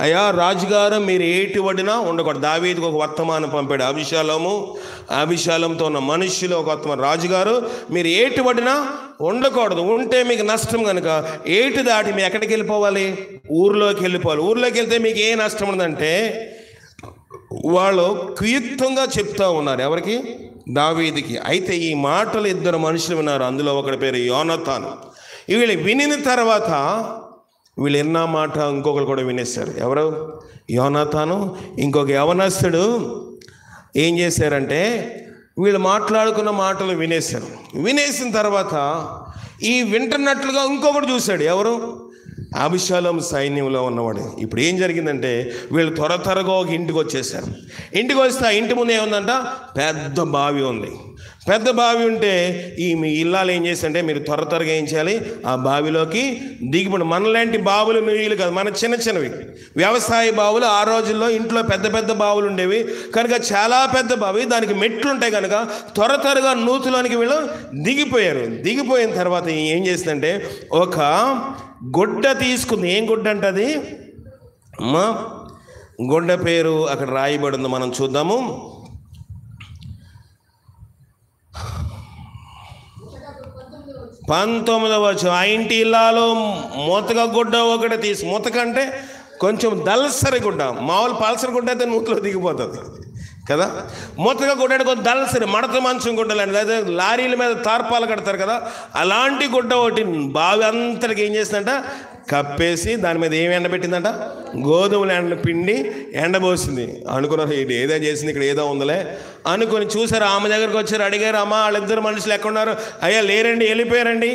అయ్యా రాజుగారు, మీరు ఏటి వడినా ఉండకూడదు. దావీదుకు ఒక వర్తమానం పంపాడు అబిషాలోముతో ఉన్న మనుష్యులు ఒక వర్తమానం, రాజుగారు మీరు ఏటి వడినా ఉండకూడదు, ఉంటే మీకు నష్టం కనుక ఏటి దాటి మీరు ఎక్కడికి వెళ్ళిపోవాలి? ఊర్లోకి వెళ్ళిపోవాలి. ఊర్లోకి వెళ్తే మీకు ఏ నష్టం ఉండదంటే, వాళ్ళు కుయుక్తంగా చెప్తా ఉన్నారు. ఎవరికి? దావీదుకి. అయితే ఈ మాటలు ఇద్దరు మనుషులు విన్నారు. అందులో ఒకటి పేరు యోనాతాను. వీళ్ళు వినిన తర్వాత వీళ్ళు ఎన్న మాట ఇంకొకరు కూడా వినేశారు. ఎవరు? యోనాతాను, ఇంకొక యవనస్తుడు ఏం చేశారంటే, వీళ్ళు మాట్లాడుకున్న మాటలు వినేశారు. వినేసిన తర్వాత ఈ వింటున్నట్లుగా ఇంకొకటి చూశాడు. ఎవరు? అబిషాలోము సైన్యంలో ఉన్నవాడు. ఇప్పుడు ఏం జరిగిందంటే, వీళ్ళు త్వరగా ఒక ఇంటికి వచ్చేసారు. ఇంటికి వస్తే ఆ ఇంటి ముందు ఏముందంట? పెద్ద బావి ఉంది. పెద్ద బావి ఉంటే మీ ఇల్లాలు ఏం చేస్తుంటే, మీరు త్వరగా ఏం చేయాలి? ఆ బావిలోకి దిగిపడి. మనలాంటి బావులు నీళ్ళు కాదు, మన చిన్నవి వ్యవసాయ బావులు. ఆ రోజుల్లో ఇంట్లో పెద్ద బావులు ఉండేవి కనుక చాలా పెద్ద బావి, దానికి మెట్లు ఉంటాయి కనుక త్వరగా నూతులోనికి వీళ్ళు దిగిపోయారు. దిగిపోయిన తర్వాత ఏం చేస్తుందంటే, ఒక గుడ్డ తీసుకుంది. ఏం గుడ్డ అంటే అది? అమ్మా, గుడ్డ పేరు అక్కడ రాయబడి ఉంది, మనం చూద్దాము. ఆ ఇంటి ఇల్లాలో మూతక గుడ్డ ఒకటి తీసి, మూతక అంటే కొంచెం దల్సరి గుడ్డ, మామూలు పల్సరి గుడ్డ అయితే నూతిలో దిగిపోతుంది కదా. మూతక గుడ్డ అంటే కొంచెం దల్సరి మడత మంచం గుడ్డలు, అదే లారీల మీద తార్పాలు కడతారు కదా, అలాంటి గుడ్డ ఒకటి బావి అంతటికి ఏం చేసిందంట? కప్పేసి దాని మీద ఏమి ఎండబెట్టిందంట? గోధుమలు పిండి ఎండబోసింది. అనుకున్నారు ఇది ఏదో చేసింది, ఇక్కడ ఏదో ఉందలే అనుకుని చూసారు. ఆమె దగ్గరకు వచ్చారు, అడిగారు, అమ్మ వాళ్ళిద్దరు మనుషులు ఎక్కడున్నారు? అయ్యా లేరండి, వెళ్ళిపోయారండి.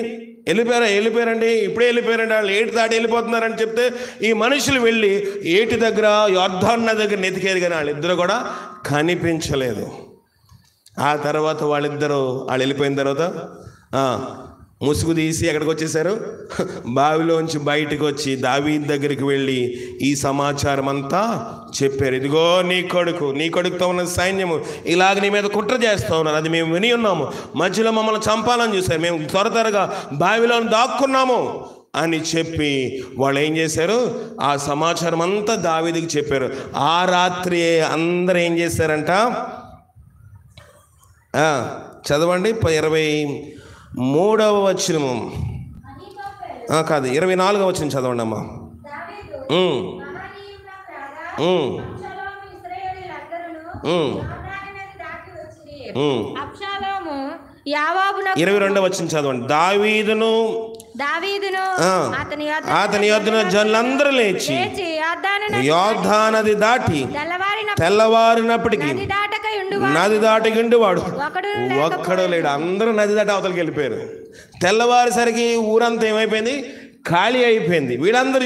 ఇప్పుడే వెళ్ళిపోయారండి, వాళ్ళు ఏటి దాటి వెళ్ళిపోతున్నారని చెప్తే ఈ మనుషులు వెళ్ళి ఏటి దగ్గర యోర్దాను నది దగ్గర నెతికేరు, కానీ వాళ్ళిద్దరు కూడా కనిపించలేదు. ఆ తర్వాత వాళ్ళు వెళ్ళిపోయిన తర్వాత ముసుగు తీసి ఎక్కడికి వచ్చేసారు? బావిలోంచి బయటకు వచ్చి దావీదు దగ్గరికి వెళ్ళి ఈ సమాచారం అంతా చెప్పారు. ఇదిగో నీ కొడుకుతో ఉన్న సైన్యము ఇలాగ నీ మీద కుట్ర చేస్తూ ఉన్నారు, అది మేము విని ఉన్నాము. మధ్యలో మమ్మల్ని చంపాలని చూశారు, మేము త్వరగా బావిలో దాక్కున్నాము అని చెప్పి వాళ్ళు ఏం చేశారు? ఆ సమాచారం అంతా దావీదుకి చెప్పారు. ఆ రాత్రి అందరూ ఏం చేశారంట? చదవండి 23వ వచనము కాదు 24వ వచనం చదవండి అమ్మా.
అబ్షాలోము యావాబునకు
22వ వచనం చదవండి. దావీదును
దావీదును
అతని యొద్దన జనులందరూ లేచి యోర్దా నది దాటి తెల్లవారినప్పటికీ నది దాటకుండి వాడు ఒక్కడు లేడు. అందరూ నది దాటి అవతలకి వెళ్ళిపోయారు. తెల్లవారేసరికి ఊరంతా ఏమైపోయింది? ఖాళీ అయిపోయింది. వీళ్ళందరూ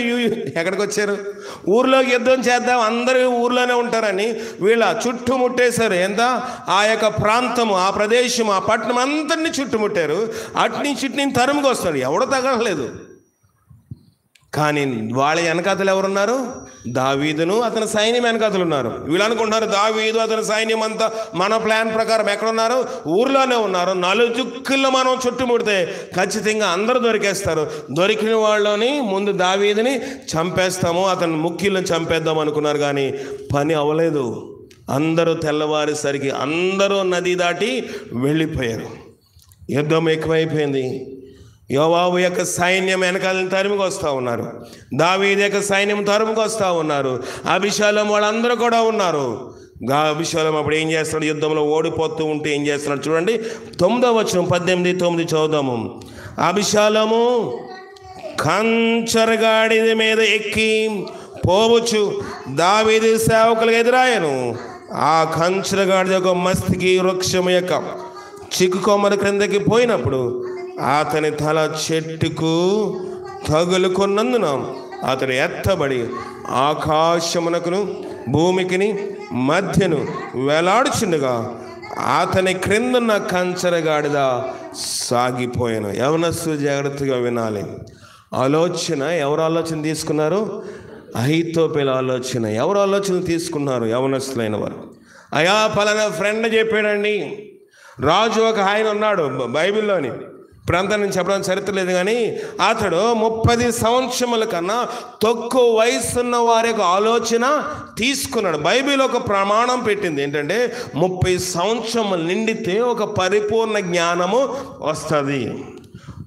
ఎక్కడికి వచ్చారు? ఊర్లోకి యుద్ధం చేద్దాం, అందరూ ఊర్లోనే ఉంటారని వీళ్ళ చుట్టుముట్టేశారు. ఎంత ఆ యొక్క ప్రాంతము, ఆ ప్రదేశం, ఆ పట్టణం అందరినీ చుట్టుముట్టారు. అట్నుంచి ఇట్ని తరుముకు వస్తాడు, ఎవడో తగలలేదు. కానీ వాళ్ళ వెనకాతలు ఎవరున్నారు? దావీదును అతని సైన్యం వెనకాతలు ఉన్నారు. వీళ్ళు అనుకుంటున్నారు దావీదు అతని సైన్యం అంతా మన ప్లాన్ ప్రకారం ఎక్కడున్నారు? ఊర్లోనే ఉన్నారు. నలుదిక్కుల్లో మనం చుట్టుముడితే ఖచ్చితంగా అందరూ దొరికేస్తారు. దొరికిన వాళ్ళని ముందు దావీదుని చంపేస్తాము, అతని ముఖ్యులను చంపేద్దాం అనుకున్నారు. కానీ పని అవ్వలేదు. అందరూ తెల్లవారేసరికి అందరూ నది దాటి వెళ్ళిపోయారు. యుద్ధం ఎక్కువైపోయింది. యోవాబు యొక్క సైన్యం వెనకాలని తరుముకు వస్తూ ఉన్నారు. దావీదు యొక్క సైన్యం తరుముకు వస్తూ ఉన్నారు. అబీషాలోం వాళ్ళందరూ కూడా ఉన్నారు. అబీషాలోం అప్పుడు ఏం చేస్తున్నాడు? యుద్ధంలో ఓడిపోతూ ఉంటే ఏం చేస్తున్నాడు చూడండి. 9వ వచనం 18-9 చదువుదాము. అబీషాలోము కంచరగాడిద మీద ఎక్కి పోవచ్చు దావీదు సేవకులకు ఎదురాయను. ఆ కంచరగాడిద యొక్క మస్తికి వృక్షము యొక్క చిక్కు కొమ్మల క్రిందకి పోయినప్పుడు అతని తల చెట్టుకు తగులుకున్నందున అతడు ఎత్తబడి ఆకాశమునకును భూమికిని మధ్యను వేలాడుచుండగా అతని క్రిందున్న కంచరగాడిద సాగిపోయాను. యవనస్తులు జాగ్రత్తగా వినాలి. ఆలోచన ఎవరు ఆలోచన తీసుకున్నారు? అహీతోపెల ఆలోచన. ఎవరు ఆలోచన తీసుకున్నారు? యవనస్తులైన వారు. అయా పలానా ఫ్రెండ్ చెప్పాడండి. రాజు ఒక ఆయన ఉన్నాడు బైబిల్లోని, ఇప్పుడంతా నేను చెప్పడానికి చరిత్ర లేదు, కానీ అతడు 30 సంవత్సరముల కన్నా తక్కువ వయసున్న వారి యొక్క ఆలోచన తీసుకున్నాడు. బైబిల్ ఒక ప్రమాణం పెట్టింది ఏంటంటే 30 సంవత్సరములు నిండితే ఒక పరిపూర్ణ జ్ఞానము వస్తుంది.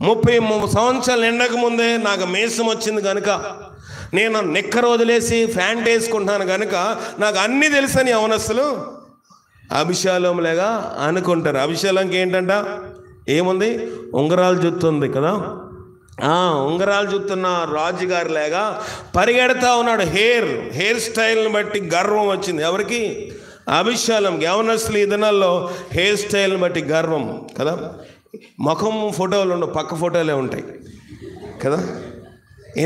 30 సంవత్సరాలు నిండక ముందే నాకు మీసం వచ్చింది కనుక, నేను నిక్కర వదిలేసి ఫ్యాంట్ వేసుకుంటున్నాను కనుక నాకు అన్నీ తెలుసని యవనస్తులు అబీషాలోములాగా అనుకుంటారు. అబీషాలోంకి ఏంటంట? ఏముంది? ఉంగరాలు జుత్తుంది కదా. ఉంగరాలు జుత్తున్న రాజుగారి లాగా పరిగెడతా ఉన్నాడు. హెయిర్ స్టైల్ని బట్టి గర్వం వచ్చింది. ఎవరికి? అబీషాలోంకి. యవనస్తులు ఈ దినాల్లో హెయిర్ స్టైల్ని బట్టి గర్వం కదా. ముఖం ఫోటోలు ఉండవు, పక్క ఫోటోలే ఉంటాయి కదా.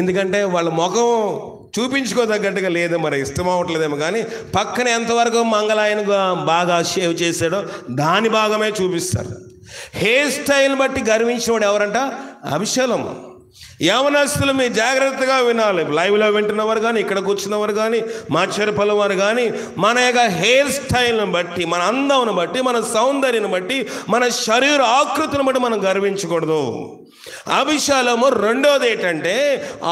ఎందుకంటే వాళ్ళ ముఖం చూపించుకోదగ్గట్టుగా లేదు, మరి ఇష్టం అవ్వట్లేదేమో. కానీ పక్కన ఎంతవరకు మంగళాయన బాగా షేవ్ చేశాడో దాని భాగమే చూపిస్తారు. హెయిర్ స్టైల్ బట్టి గర్వించినవాడు ఎవరంట? అబీషాలోం. యవనస్తులు మీరు జాగ్రత్తగా వినాలి. లైవ్లో వింటున్నవారు కానీ, ఇక్కడ కూర్చున్నవారు కానీ, మా చెరుపల వారు కానీ, మన యొక్క హెయిర్ స్టైల్ని బట్టి, మన అందంను బట్టి, మన సౌందర్యాన్ని బట్టి, మన శరీర ఆకృతిని బట్టి మనం గర్వించకూడదు. అబీషాలోము రెండోది ఏంటంటే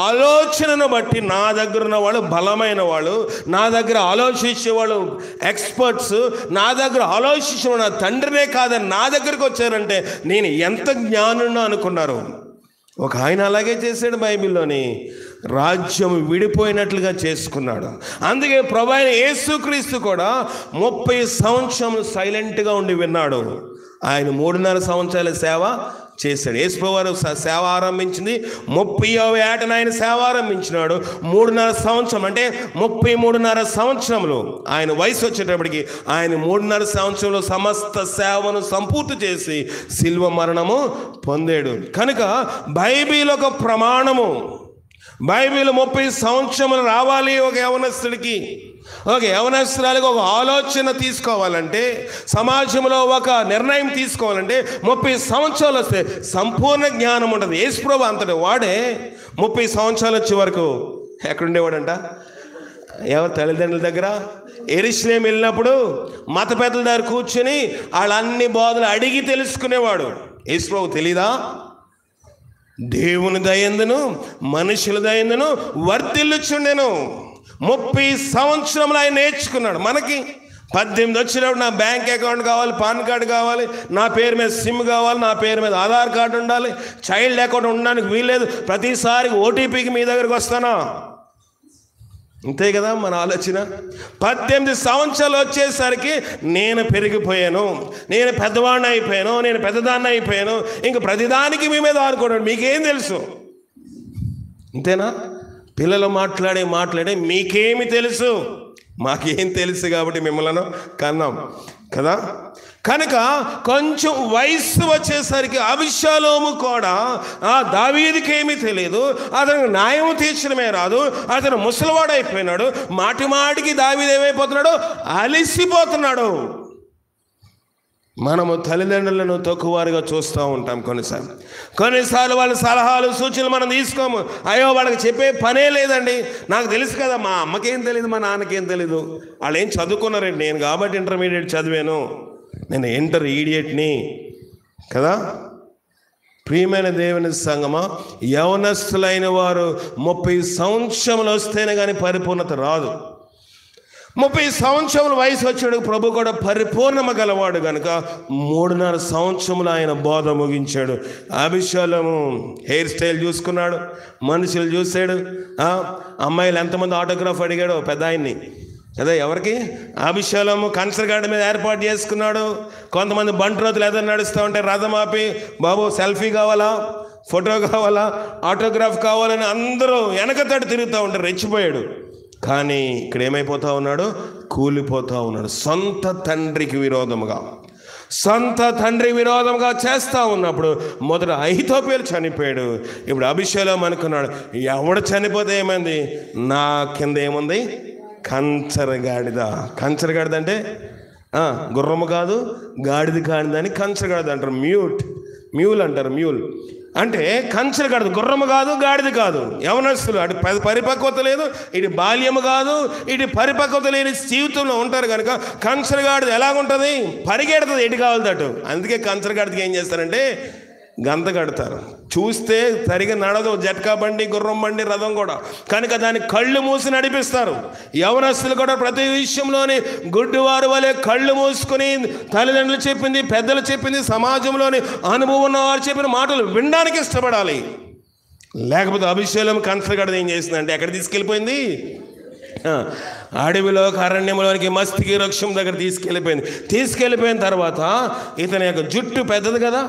ఆలోచనను బట్టి నా దగ్గర ఉన్న వాళ్ళు బలమైన వాళ్ళు, నా దగ్గర ఆలోచించేవాళ్ళు ఎక్స్పర్ట్స్, నా దగ్గర ఆలోచించే నా తండ్రినే కాదని నా దగ్గరకు వచ్చారంటే నేను ఎంత జ్ఞానున్నా అనుకున్నారు. ఒక ఆయన అలాగే చేశాడు. బైబిల్లోని రాజ్యం విడిపోయినట్లుగా చేసుకున్నాడు. అందుకే ప్రభు అయిన యేసుక్రీస్తు కూడా 30 సంవత్సరములు సైలెంట్గా ఉండి విన్నాడు. ఆయన 3.5 సంవత్సరాల సేవ చేశాడు. యేసువారు సేవ ఆరంభించింది 30వ ఏటన ఆయన సేవ ఆరంభించినాడు. 3.5 సంవత్సరం అంటే 33.5 సంవత్సరములు ఆయన వయసు వచ్చేటప్పటికి ఆయన 3.5 సంవత్సరంలో సమస్త సేవను సంపూర్తి చేసి శిల్వ మరణము పొందాడు. కనుక బైబిల్ ఒక ప్రమాణము. బైబిల్ 30 సంవత్సరములు రావాలి ఒక యవనస్తుడికి. యవనస్తురాలికి ఒక ఆలోచన తీసుకోవాలంటే, సమాజంలో ఒక నిర్ణయం తీసుకోవాలంటే 30 సంవత్సరాలు వస్తే సంపూర్ణ జ్ఞానం ఉంటుంది. యేసుప్రభు అంతటి వాడే 30 సంవత్సరాలు వచ్చే వరకు ఎక్కడుండేవాడంట? ఎవరు తల్లిదండ్రుల దగ్గర. యెరూషలేము వెళ్ళినప్పుడు మత పెద్దల దగ్గర కూర్చొని వాళ్ళన్ని బోధలు అడిగి తెలుసుకునేవాడు. యేసుప్రభు తెలీదా? దేవుని దయందును మనుషుల దయందును వర్ధిల్లుచుండెను. 30 సంవత్సరములు ఆయన నేర్చుకున్నాడు. మనకి 18 వచ్చినప్పుడు నా బ్యాంక్ అకౌంట్ కావాలి, పాన్ కార్డు కావాలి, నా పేరు మీద సిమ్ కావాలి, నా పేరు మీద ఆధార్ కార్డు ఉండాలి, చైల్డ్ అకౌంట్ ఉండడానికి వీల్లేదు, ప్రతిసారి ఓటీపీకి మీ దగ్గరకు వస్తానా? అంతే కదా మన ఆలోచన. 18 సంవత్సరాలు వచ్చేసరికి నేను పెరిగిపోయాను, నేను పెద్దవాడిని అయిపోయాను, నేను పెద్దదాన్ని అయిపోయాను, ఇంక ప్రతిదానికి మీ మీద ఆడుకోవడం, మీకేం తెలుసు? అంతేనా? పిల్లలు మాట్లాడే మీకేమి తెలుసు? మాకేం తెలుసు కాబట్టి మిమ్మల్ని కన్నాం కదా. కనుక కొంచెం వయస్సు వచ్చేసరికి అబీషాలోము కూడా దావీదుకి ఏమీ తెలియదు, అతనికి న్యాయం తీర్చడమే రాదు, అతను ముసలివాడైపోయినాడు. మాటికి దావీదు ఏమైపోతున్నాడు? అలిసిపోతున్నాడు. మనము తల్లిదండ్రులను తక్కువవారుగా చూస్తూ ఉంటాం. కొన్నిసార్లు వాళ్ళ సలహాలు సూచనలు మనం తీసుకోము. అయ్యో వాళ్ళకి చెప్పే పనే లేదండి, నాకు తెలుసు కదా, మా అమ్మకేం తెలియదు, మా నాన్నకేం తెలీదు, వాళ్ళు ఏం చదువుకున్నారండి, నేను కాబట్టి ఇంటర్మీడియట్ చదివాను, నేను ఇంటర్మీడియట్ని కదా. ప్రియమైన దేవుని సంగమా, యవనస్తులైన వారు 30 సంవత్సరములు వస్తేనే కానీ పరిపూర్ణత రాదు. 30 సంవత్సరముల వయసు వచ్చాడు. ప్రభు కూడా పరిపూర్ణమ గలవాడు కనుక 3.5 సంవత్సరములు ఆయన బోధ ముగించాడు. అబీషాలోము హెయిర్ స్టైల్ చూసుకున్నాడు, మనుషులు చూశాడు. అమ్మాయిలు ఎంతమంది ఆటోగ్రాఫ్ అడిగాడు పెద్ద ఆయన్ని కదా. ఎవరికి? అబీషాలోము కంచరగాడి మీద ఏర్పాటు చేసుకున్నాడు. కొంతమంది బంట్రోతులు ఏదైనా నడుస్తూ ఉంటే రథం ఆపి, బాబు సెల్ఫీ కావాలా, ఫోటో కావాలా, ఆటోగ్రాఫ్ కావాలని అందరూ వెనకతడి తిరుగుతూ ఉంటారు. రెచ్చిపోయాడు. కానీ ఇక్కడ ఏమైపోతా ఉన్నాడు? కూలిపోతూ ఉన్నాడు. సొంత తండ్రికి విరోధంగా చేస్తూ ఉన్నప్పుడు మొదట అహీతోపెలు చనిపోయాడు. ఇప్పుడు అబీషాలోము అనుకున్నాడు, ఎవడు చనిపోతే ఏమైంది, నా కింద ఏముంది? కంచరగాడిద అంటే గుర్రము కాదు, గాడిద కానిదని కంచరగాడిద అంటారు. మ్యూల్ అంటారు. మ్యూల్ అంటే కంచరగాడిద, గుర్రము కాదు, గాడిద కాదు. యవనస్తులు అటు పరిపక్వత లేదు, ఇటు బాల్యము కాదు, ఇటు పరిపక్వత లేని జీవితంలో ఉంటారు కనుక కంచరగాడిద ఎలాగుంటుంది? పరిగెడుతుంది ఎటు కావాలి అటు. అందుకే కంచరగాడిదకి ఏం చేస్తారంటే గంత కడతారు. చూస్తే సరిగా నడదు, జట్కా బండి, గుర్రం బండి, రథం కూడా. కనుక దాన్ని కళ్ళు మూసి నడిపిస్తారు. యవనస్తులు కూడా ప్రతి విషయంలోని గుడ్డివారు వలె కళ్ళు మూసుకొని తల్లిదండ్రులు చెప్పింది, పెద్దలు చెప్పింది, సమాజంలోని అనుభవం ఉన్నవారు చెప్పిన మాటలు వినడానికి ఇష్టపడాలి. లేకపోతే అబీషాలోము కంచరగాడిద ఏం చేసిందంటే ఎక్కడ తీసుకెళ్ళిపోయింది? అడవిలోకి, అరణ్యంలోనికి, మస్తికి వృక్షం దగ్గర తీసుకెళ్ళిపోయిన తర్వాత ఇతని యొక్క జుట్టు పెద్దది కదా,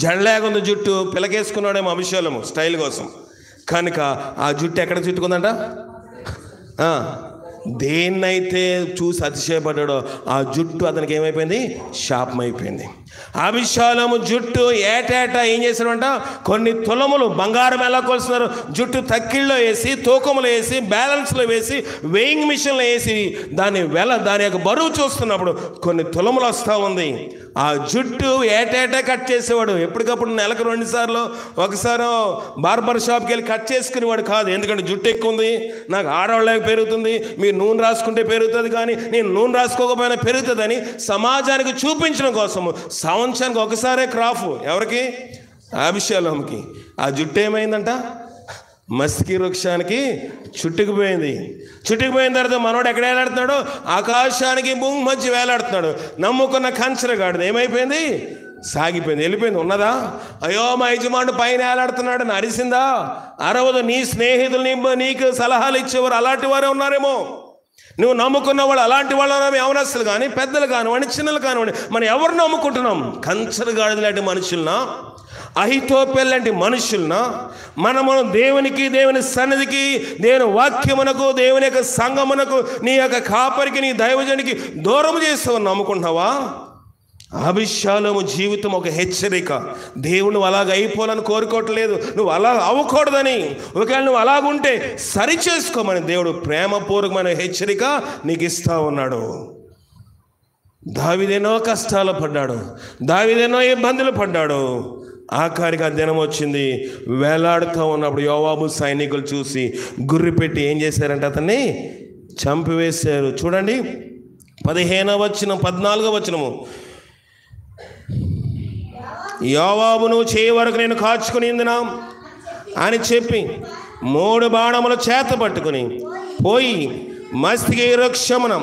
జడలేగుంది జుట్టు, పిలకేసుకున్నాడేమో అబీషాలోము స్టైల్ కోసం. కనుక ఆ జుట్టు ఎక్కడ చుట్టుకుందంట? దేన్నైతే చూసి అతిశయపడ్డాడో ఆ జుట్టు అతనికి ఏమైపోయింది? శాపమైపోయింది. అబీషాలోము జుట్టు ఏటేటా ఏం చేశాడంట? కొన్ని తులములు బంగారం ఎలా కొలుస్తున్నారు? జుట్టు తక్కిళ్ళలో వేసి, తూకములో వేసి, బ్యాలెన్స్లో వేసి, వెయింగ్ మిషన్లో వేసి దాని యొక్క బరువు చూస్తున్నప్పుడు కొన్ని తులములు వస్తూ ఉంది. ఆ జుట్టు ఏటేటా కట్ చేసేవాడు. ఎప్పటికప్పుడు నెలకు 2 సార్లు, ఒకసారి బార్బర్ షాప్కి వెళ్ళి కట్ చేసుకునేవాడు కాదు. ఎందుకంటే జుట్టు ఎక్కువ ఉంది, నాకు ఆడవాళ్ళకి పెరుగుతుంది, మీరు నూనె రాసుకుంటే పెరుగుతుంది, కానీ నేను నూనె రాసుకోకపోయినా పెరుగుతుందని సమాజానికి చూపించడం కోసము సంవత్సరానికి ఒకసారే క్రాఫ్. ఎవరికి? అబీషాలోముకి. ఆ జుట్టు ఏమైందంట? మస్కి వృక్షానికి చుట్టుకుపోయిన తర్వాత మనోడు ఎక్కడ వేలాడుతున్నాడు? ఆకాశానికి భూమి మధ్య వేలాడుతున్నాడు. నమ్ముకున్న కంచరగాడిద ఏమైపోయింది? సాగిపోయింది, వెళ్ళిపోయింది. ఉన్నదా? అయ్యో మా యజమానుడు పైన వేలాడుతున్నాడు అని అరిసిందా? అరవదు. నీ స్నేహితులు నీకు సలహాలు ఇచ్చేవారు అలాంటి వారే ఉన్నారేమో. నువ్వు నమ్ముకున్న వాళ్ళు అలాంటి వాళ్ళు యవనస్తులు కానీ, పెద్దలు కానివ్వండి, చిన్నలు కానివ్వండి, మనం ఎవరు నమ్ముకుంటున్నాం? కంచరగాడిద లాంటి మనుషులనా, అహీతోపెలు లాంటి మనుషులనా? మనము దేవునికి, దేవుని సన్నిధికి, దేవుని వాక్యమునకు, దేవుని యొక్క సంఘమునకు, నీ యొక్క కాపరికి, నీ దైవజనికి దూరం చేస్తావని నమ్ముకుంటున్నావా? అబీషాలోము జీవితం ఒక హెచ్చరిక. దేవుడు నువ్వు అలాగ అయిపోవాలని కోరుకోవట్లేదు, నువ్వు అలా అవ్వకూడదని. ఒకవేళ నువ్వు అలాగుంటే సరి చేసుకోమని దేవుడు ప్రేమపూర్వకమైన హెచ్చరిక నీకు ఇస్తా ఉన్నాడు. దావీదెన్నో కష్టాలు పడ్డాడు, దావీదెన్నో ఇబ్బందులు పడ్డాడు. ఆఖరికి ఆ దినం వచ్చింది. వేలాడుతూ ఉన్నప్పుడు యోవాబు సైనికులు చూసి గుర్రి పెట్టి ఏం చేశారంటే అతన్ని చంపివేశారు. చూడండి 15వ వచనం, 14వ వచనము. యోవాబు నువ్వు చేయ వరకు నేను కాచుకునిందినా అని చెప్పి 3 బాణముల చేత పట్టుకుని పోయి మస్తికి వృక్షమున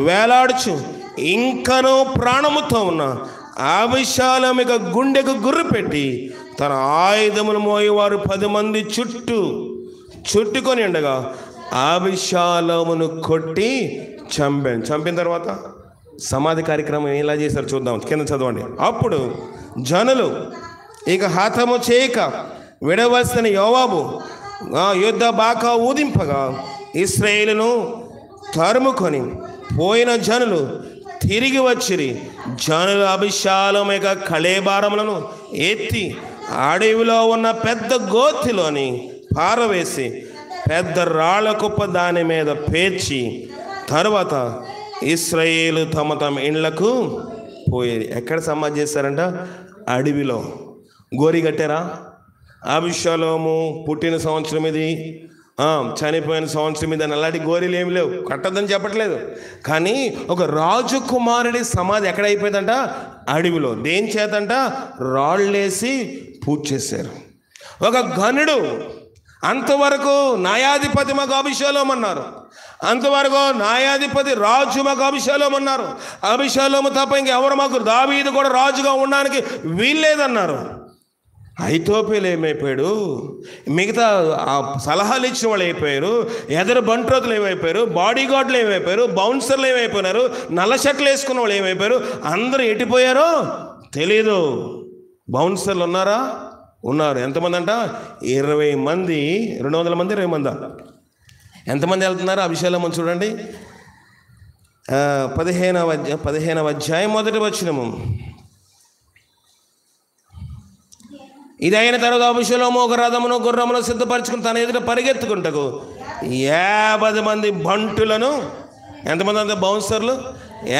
వేలాడుచు ఇంకనూ ప్రాణముతో ఉన్న అబీషాలోము గుండెకు గుర్రు పెట్టి తన ఆయుధములు మోయేవారు 10 మంది చుట్టుకొని ఉండగా అబిషాలోమును కొట్టి చంపిన తర్వాత సమాధి కార్యక్రమం ఎలా చేశారు చూద్దాం. కింద చదవండి. అప్పుడు జనులు ఇక హతము చేయక విడవలసిన యోవాబు యుద్ధ బాకా ఊదింపగా ఇశ్రాయేలును తరుముకొని పోయిన జనులు తిరిగి వచ్చిరి. జనులు అబిషాలోము యొక్క కళేబారములను ఎత్తి అడవిలో ఉన్న పెద్ద గోతిలోని పారవేసి పెద్ద రాళ్ల కుప్ప దాని మీద పేర్చి తరువాత ఇశ్రాయేలు తమ ఇండ్లకు పోయేది. ఎక్కడ సమాధి చేశారంట? అడవిలో. గోరి కట్టారా? అబిషాలోము పుట్టిన సంవత్సరం ఇది, చనిపోయిన సంవత్సరం ఇది అని అలాంటి గోరీలు ఏమి లేవు. కట్టద్దని చెప్పట్లేదు. కానీ ఒక రాజకుమారుడి సమాధి ఎక్కడ అయిపోయిందంట? అడవిలో. దేని చేతంట? రాళ్ళేసి పూజ చేశారు. ఒక ఘనుడు, అంతవరకు న్యాయాధిపతి మాకు అబిషాలోము అన్నారు, అంతవరకు న్యాయాధిపతి రాజు మాకు అబిషాలోము అన్నారు. అబిషాలోము తప్ప ఇంకెవరు మాకు, దావీదు కూడా రాజుగా ఉండడానికి వీల్లేదన్నారు. ఐతోపేలు ఏమైపోయాడు, మిగతా సలహాలు ఇచ్చిన వాళ్ళు అయిపోయారు, ఎదరు బంట్రోతులు ఏమైపోయారు, బాడీ గార్డులు ఏమైపోయారు, బౌన్సర్లు ఏమైపోయినారు, నల్ల షర్ట్లు వేసుకున్న వాళ్ళు ఏమైపోయారు, అందరూ ఎట్టిపోయారో తెలీదు. బౌన్సర్లు ఉన్నారా? ఉన్నారు. ఎంతమంది అంట? 20 మంది. 200 మంది, 20 మందా? ఎంతమంది వెళ్తున్నారు? అబిషాలోము చూడండి. 15వ అధ్యాయం 1వ వచనము. ఇది అయిన తర్వాత అబిషాలోము ఒక రథమును గుర్రమును సిద్ధపరచుకుని తన ఎదుట పరిగెత్తుకుంటకు 50 మంది బంటులను, ఎంతమంది అంత బౌన్సర్లు,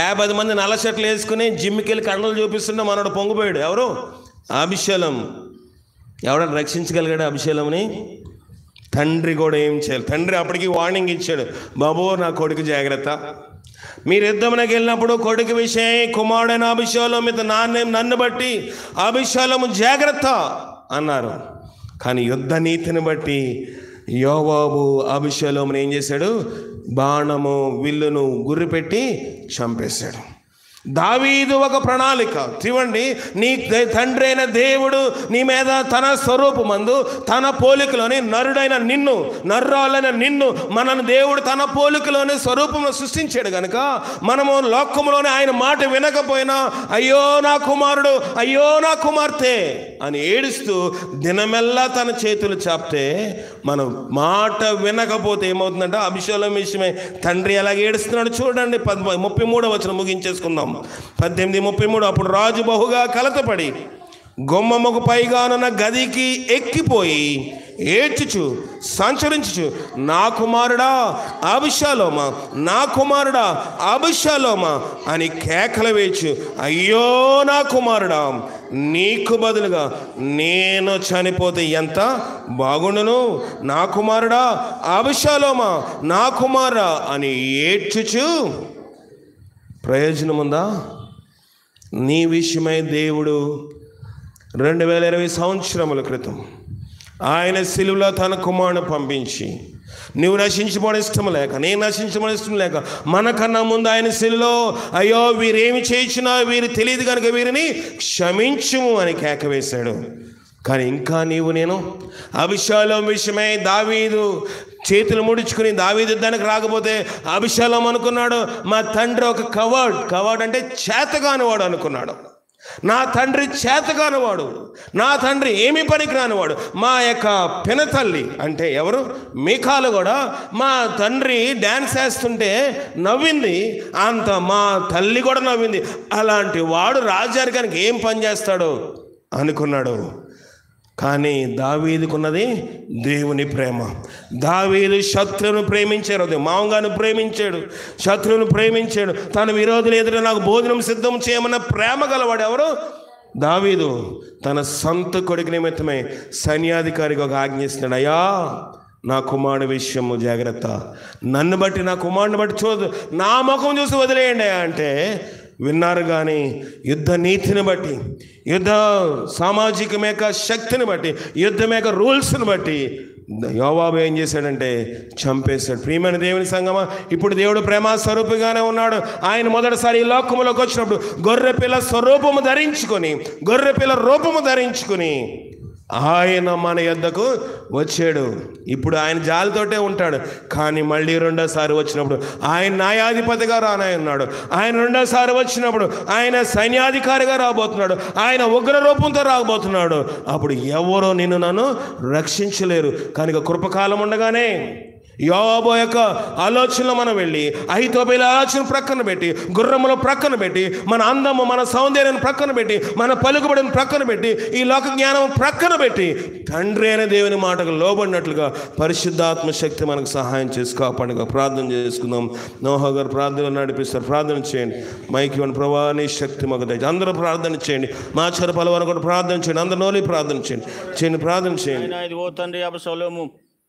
50 మంది నల్ల షర్ట్లు వేసుకుని జిమ్కి వెళ్ళి కండలు చూపిస్తుంటే మనోడు పొంగిపోయాడు. ఎవరు? అబిషాలోము. ఎవడన్నా రక్షించగలిగాడు అబిషాలోముని? తండ్రి కూడా ఏం చేయాలి? తండ్రి అప్పటికి వార్నింగ్ ఇచ్చాడు, బాబు నా కొడుకు జాగ్రత్త, మీరు యుద్ధమునకు వెళ్ళినప్పుడు కొడుకు విషయం కుమారుడైన అబిషాలోము నన్ను బట్టి అబిషాలోము జాగ్రత్త అన్నారు. కానీ యుద్ధ నీతిని బట్టి యోవాబు అబిషాలోముని ఏం చేశాడు? బాణము విల్లును గురి పెట్టి చంపేశాడు. దావీదు ఒక ప్రణాళిక. చూడండి, నీ తండ్రి అయిన దేవుడు నీ మీద తన స్వరూపమందు తన పోలికలోని నరుడైన నిన్ను, నర్రాలైన నిన్ను, మనను దేవుడు తన పోలికలోని స్వరూపంలో సృష్టించాడు కనుక మనము లోకములోనే ఆయన మాట వినకపోయినా అయ్యో నా కుమారుడు, అయ్యో నా కుమార్తె అని ఏడుస్తూ దినమెల్లా తన చేతులు చాపితే, మనం మాట వినకపోతే ఏమవుతుందంటే అబిషాలోము విషయమై తండ్రి ఎలాగ ఏడుస్తున్నాడు చూడండి. 33వ వచనం ముగించేసుకుందాం. 18:33. అప్పుడు రాజు బహుగా కలతపడి గుమ్మముకు పైగానున్న గదికి ఎక్కిపోయి ఏడ్చుచు సంచరించుచు, నా కుమారుడా అబిషాలోమా, నా కుమారుడా అబిషాలోమా అని కేకలు వేయచ్చు, అయ్యో నా కుమారుడా, నీకు బదులుగా నేను చనిపోతే ఎంత బాగుండును, నా కుమారుడా అబిషాలోమా, నా కుమారుడా అని ఏడ్చుచు ప్రయోజనం ఉందా? నీ విషయమై దేవుడు 2020 సంవత్సరముల క్రితం ఆయన సిలువలో తన కుమారుని పంపించి, నువ్వు నశించబడే ఇష్టం లేక, నేను నశించబడే ఇష్టం లేక, మనకన్నా ముందు ఆయన సిలువలో అయ్యో వీరేమి చేయించినా వీరు తెలియదు కనుక వీరిని క్షమించుము అని కేక వేశాడు. కానీ ఇంకా నీవు నేను అబిషాలోము విషయమై దావీదు చేతులు ముడుచుకుని దావీదు యుద్ధానికి రాకపోతే అబిషాలోము అనుకున్నాడు, మా తండ్రి ఒక కవర్డ్ అంటే చేతగానివాడు అనుకున్నాడు. నా తండ్రి చేతగానివాడు, నా తండ్రి ఏమీ పనికిరానివాడు. మా యొక్క పినతల్లి అంటే ఎవరు? మీకాలు కూడా మా తండ్రి డ్యాన్స్ వేస్తుంటే నవ్వింది, అంత మా తల్లి కూడా నవ్వింది. అలాంటి వాడు రాజ్యానికి ఏం పని చేస్తాడు అనుకున్నాడు. కానీ దావీదుకున్నది దేవుని ప్రేమ. దావీదు శత్రువును ప్రేమించాడు, మామగాను ప్రేమించాడు, శత్రువును ప్రేమించాడు. తన విరోధులు ఎదుట నాకు భోజనం సిద్ధం చేయమన్న ప్రేమ గలవాడు ఎవరు? దావీదు. తన సొంత కొడుకు నిమిత్తమై సైన్యాధికారికి ఒక ఆజ్ఞ ఇస్తున్నాడు, అయ్యా నా కుమారుడు విషయము జాగ్రత్త, నన్ను బట్టి నా కుమారుని బట్టి చూడదు, నా ముఖం చూసి వదిలేయండి అంటే విన్నారు. కానీ యుద్ధ నీతిని బట్టి, యుద్ధ సామాజికం యొక్క శక్తిని బట్టి, యుద్ధం యొక్క రూల్స్ని బట్టి యోవాబు ఏం చేశాడంటే చంపేశాడు. ప్రియమైన దేవుని సంగమా, ఇప్పుడు దేవుడు ప్రేమ స్వరూపిగానే ఉన్నాడు. ఆయన మొదటిసారి ఈ లోకములోకి వచ్చినప్పుడు గొర్రెపిల్ల స్వరూపము ధరించుకొని, గొర్రెపిల్ల రూపము ధరించుకొని ఆయన మన యొద్దకు వచ్చాడు. ఇప్పుడు ఆయన జాలితోటే ఉంటాడు, కానీ మళ్ళీ రెండోసారి వచ్చినప్పుడు ఆయన న్యాయాధిపతిగా రానన్నాడు. ఆయన రెండోసారి వచ్చినప్పుడు ఆయన సైన్యాధికారిగా రాబోతున్నాడు. ఆయన ఉగ్ర రూపంతో రాబోతున్నాడు. అప్పుడు ఎవరో నన్ను రక్షించలేరు. కనుక కృపకాలం ఉండగానే యోబు యొక్క ఆలోచనలో మనం వెళ్ళి అహీతోపెలు ఆలోచన ప్రక్కన పెట్టి, గుర్రముల ప్రక్కన పెట్టి, మన అందము మన సౌందర్యం ప్రక్కన పెట్టి, మన పలుకుబడిని ప్రక్కన పెట్టి, ఈ లోక జ్ఞానం ప్రక్కన పెట్టి తండ్రి అయిన దేవుని మాటకు లోబడినట్లుగా పరిశుద్ధాత్మ శక్తి మనకు సహాయం చేసి కాపాడుగా ప్రార్థన చేసుకుందాం. నోహా గారు ప్రార్థన నడిపిస్తారు. ప్రార్థన చేయండి. మైకి ఇవ్వండి. ప్రభా నీ శక్తి మాకు దయచేయండి. అందరూ ప్రార్థన చేయండి. మా చెరపల వారు కూడా ప్రార్థన చేయండి. అందరూ నోలి ప్రార్థన చేయండి. ప్రార్థన చేయండి.
ఓ తండ్రి అబసలోము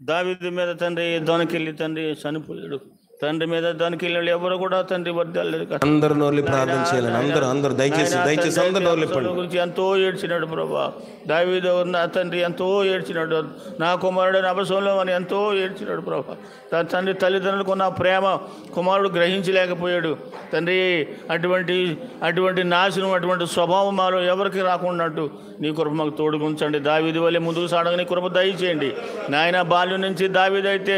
దావీదు మీద తండ్రి దొనకెళ్ళి తండ్రి చనిపోయాడు. తండ్రి మీద దానికి వెళ్ళి ఎవరు కూడా తండ్రి వర్దాలేదు.
అందరూ నోలి ప్రార్థన చేయాలి. అందరూ దయచేసి అందరూ నోలి
గురించి ఎంతో ఏడ్చినాడు ప్రభా. దావీదు నా తండ్రి ఎంతో ఏడ్చినాడు. నా కుమారుడు అబసలోము అని ఎంతో ఏడ్చినాడు ప్రభా. తండ్రి తల్లిదండ్రులకు ఉన్న ప్రేమ కుమారుడు గ్రహించలేకపోయాడు తండ్రి. అటువంటి నాశనం, అటువంటి స్వభావం మాలో ఎవరికి రాకున్నట్టు నీ కృప మాకు తోడుగుంచండి. దావీదు వల్లే ముందుకు సాగని నీ కృప దయచేయండి నాయన. బాల్యం నుంచి దావీదు అయితే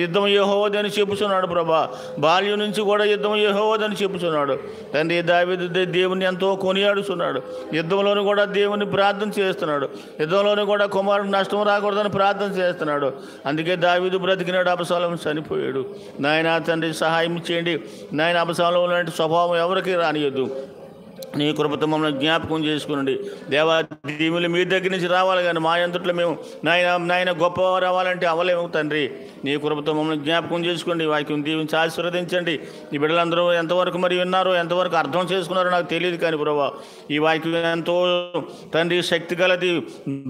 యుద్ధం యెహోవాదని చెప్పుచున్నాడు ప్రభా. బాల్యం నుంచి కూడా యుద్ధం యెహోవాదని చెప్పుచున్నాడు తండ్రి. దావీదు దేవుని ఎంతో కొనియాడుచున్నాడు. యుద్ధంలోనూ కూడా దేవుని ప్రార్థన చేస్తున్నాడు. యుద్ధంలోనూ కూడా కుమారుడు నష్టం రాకూడదని ప్రార్థన చేస్తున్నాడు. అందుకే దావీదు బ్రతికినాడు, అబసలోము చనిపోయాడు. నాయన తండ్రి సహాయం చేయండి నాయన. అబసలోము లాంటి స్వభావం ఎవరికి రానియద్దు. నీ కృపతో మమ్మల్ని జ్ఞాపకం చేసుకునండి దేవా. దీవులు మీ దగ్గర నుంచి రావాలి, కానీ మా అంతట్లో మేము నాయన గొప్పవారు రావాలంటే అవలేము తండ్రి. నీ కృపతో మమ్మల్ని జ్ఞాపకం చేసుకోండి. వాక్యం దీవించి ఆశీర్వదించండి. ఈ బిడ్డలందరూ ఎంతవరకు మరి విన్నారో, ఎంతవరకు అర్థం చేసుకున్నారో నాకు తెలియదు, కానీ ప్రభా ఈ వాక్యం ఎంతో తండ్రి శక్తి గలది,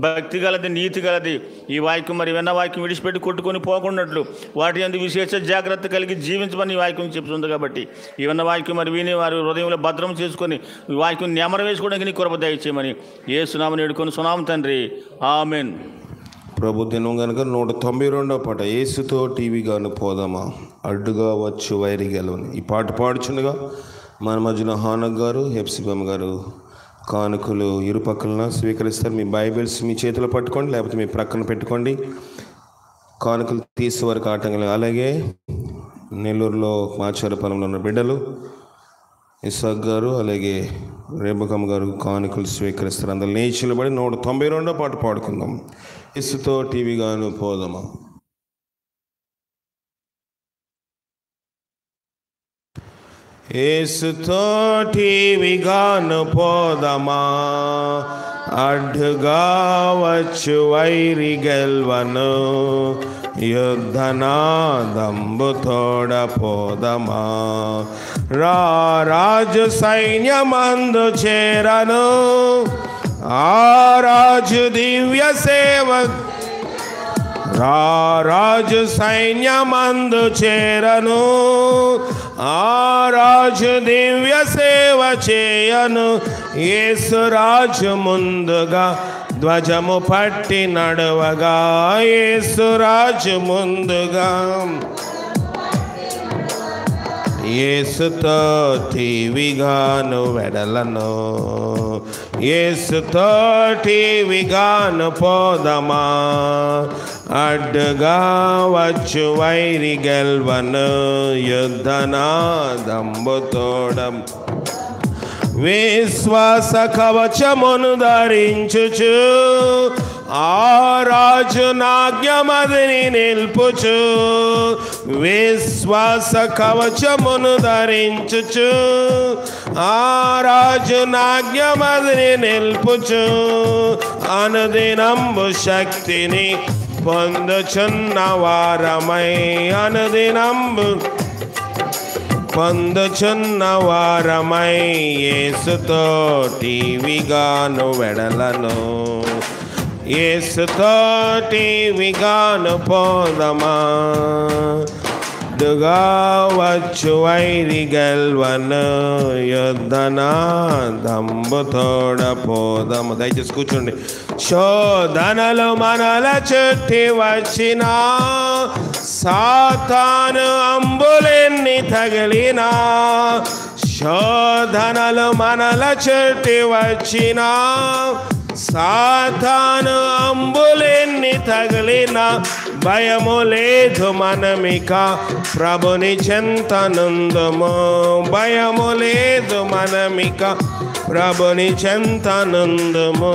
భక్తి గలది, నీతి గలది. ఈ వాక్యం మరి విన్న వాక్యం విడిచిపెట్టి కొట్టుకొని పోకున్నట్లు వాటి ఎందుకు విశేష జాగ్రత్త కలిగి జీవించమని ఈ వాక్యం చెప్తుంది. కాబట్టి ఈ విన్న వాక్యం మరి విని వారి హృదయంలో భద్రం చేసుకొని వాక్యం నెమర వేసుకోవడానికి నీ కృప దయచేయమని యేసునామమున వేడుకొని సునామ తండ్రి, ఆమెన్.
ప్రభు దినం కనుక 192వ పాట యేసుతో టీవీ గాను పోదామా, అడ్డుగా వచ్చు వైరి గెలవని. ఈ పాట పాడుచుండగా మన మధ్యన హానక్ గారు, హెప్సిబమ్ గారు కానుకలు ఇరుపక్కలన స్వీకరిస్తారు. మీ బైబిల్స్ మీ చేతిలో పట్టుకోండి, లేకపోతే మీ ప్రక్కన పెట్టుకోండి. కానుకలు తీసే వరకు ఆటంకం. అలాగే నెల్లూరులో మాచారపాలెంలో ఉన్న బిడ్డలు ఇసాక్ గారు అలాగే రేబకమ్మ గారు కానుకలు స్వీకరిస్తారు. అందరు లేచి నిలబడి 192వ పాట పాడుకుందాం. యేసుతో టీవీ గాను పోదామా. యేసుతో టీవీ గాను పోదామా, అడ్డుగా వచ్చు వైరి గెల్వను, యుద్ధనాదంబు తోడ పోదమా. రాజు సైన్యమందు చేరను, ఆ రాజు దివ్య సేవ. రాజు సైన్యమందు చేరను, ఆ రాజు దివ్య సేవ చేయను. యేసు రాజు ముందుగా ధ్వజము పట్టి నడవగా, యేసు రాజు ముందుగా. యేసుతో టీవీగాను వెడలను, యేసుతో టీవీగాను పోదమా, అడ్డుగా వచ్చు వైరి గెల్వను, యుద్ధనాదంబు తోడం. విశ్వాస కవచమును ధరించుచు, ఆ రాజు నాజ్ఞమదిని నిల్పుచు. విశ్వాస కవచమును ధరించుచు, ఆ రాజు నాజ్ఞమదిని నిల్పుచు. అనుదినంబు శక్తిని పొందుచున్న వారమై, అనుదినంబు పొందుచున్న వారమై, యేసుతో టీవీగాను వెడలను, యేసుతో టీవీగాను పోదమా. అడ్డుగా వచ్చు వైరి గెల్వను, యుద్ధనాదంబు తోడ పోదము. దయచేసి కూర్చోండి. శోధనలు మనల చుట్టి వచ్చినా, సాతాను అంబులెన్ని తగిలినా. శోధనలు మనల చుట్టి వచ్చినా, సాతాను అంబులెన్ని తగిలిన భయము లేదు మనమిక ప్రభుని చెంతనందుము. భయము లేదు మనమిక ప్రభుని చెంతనందుము.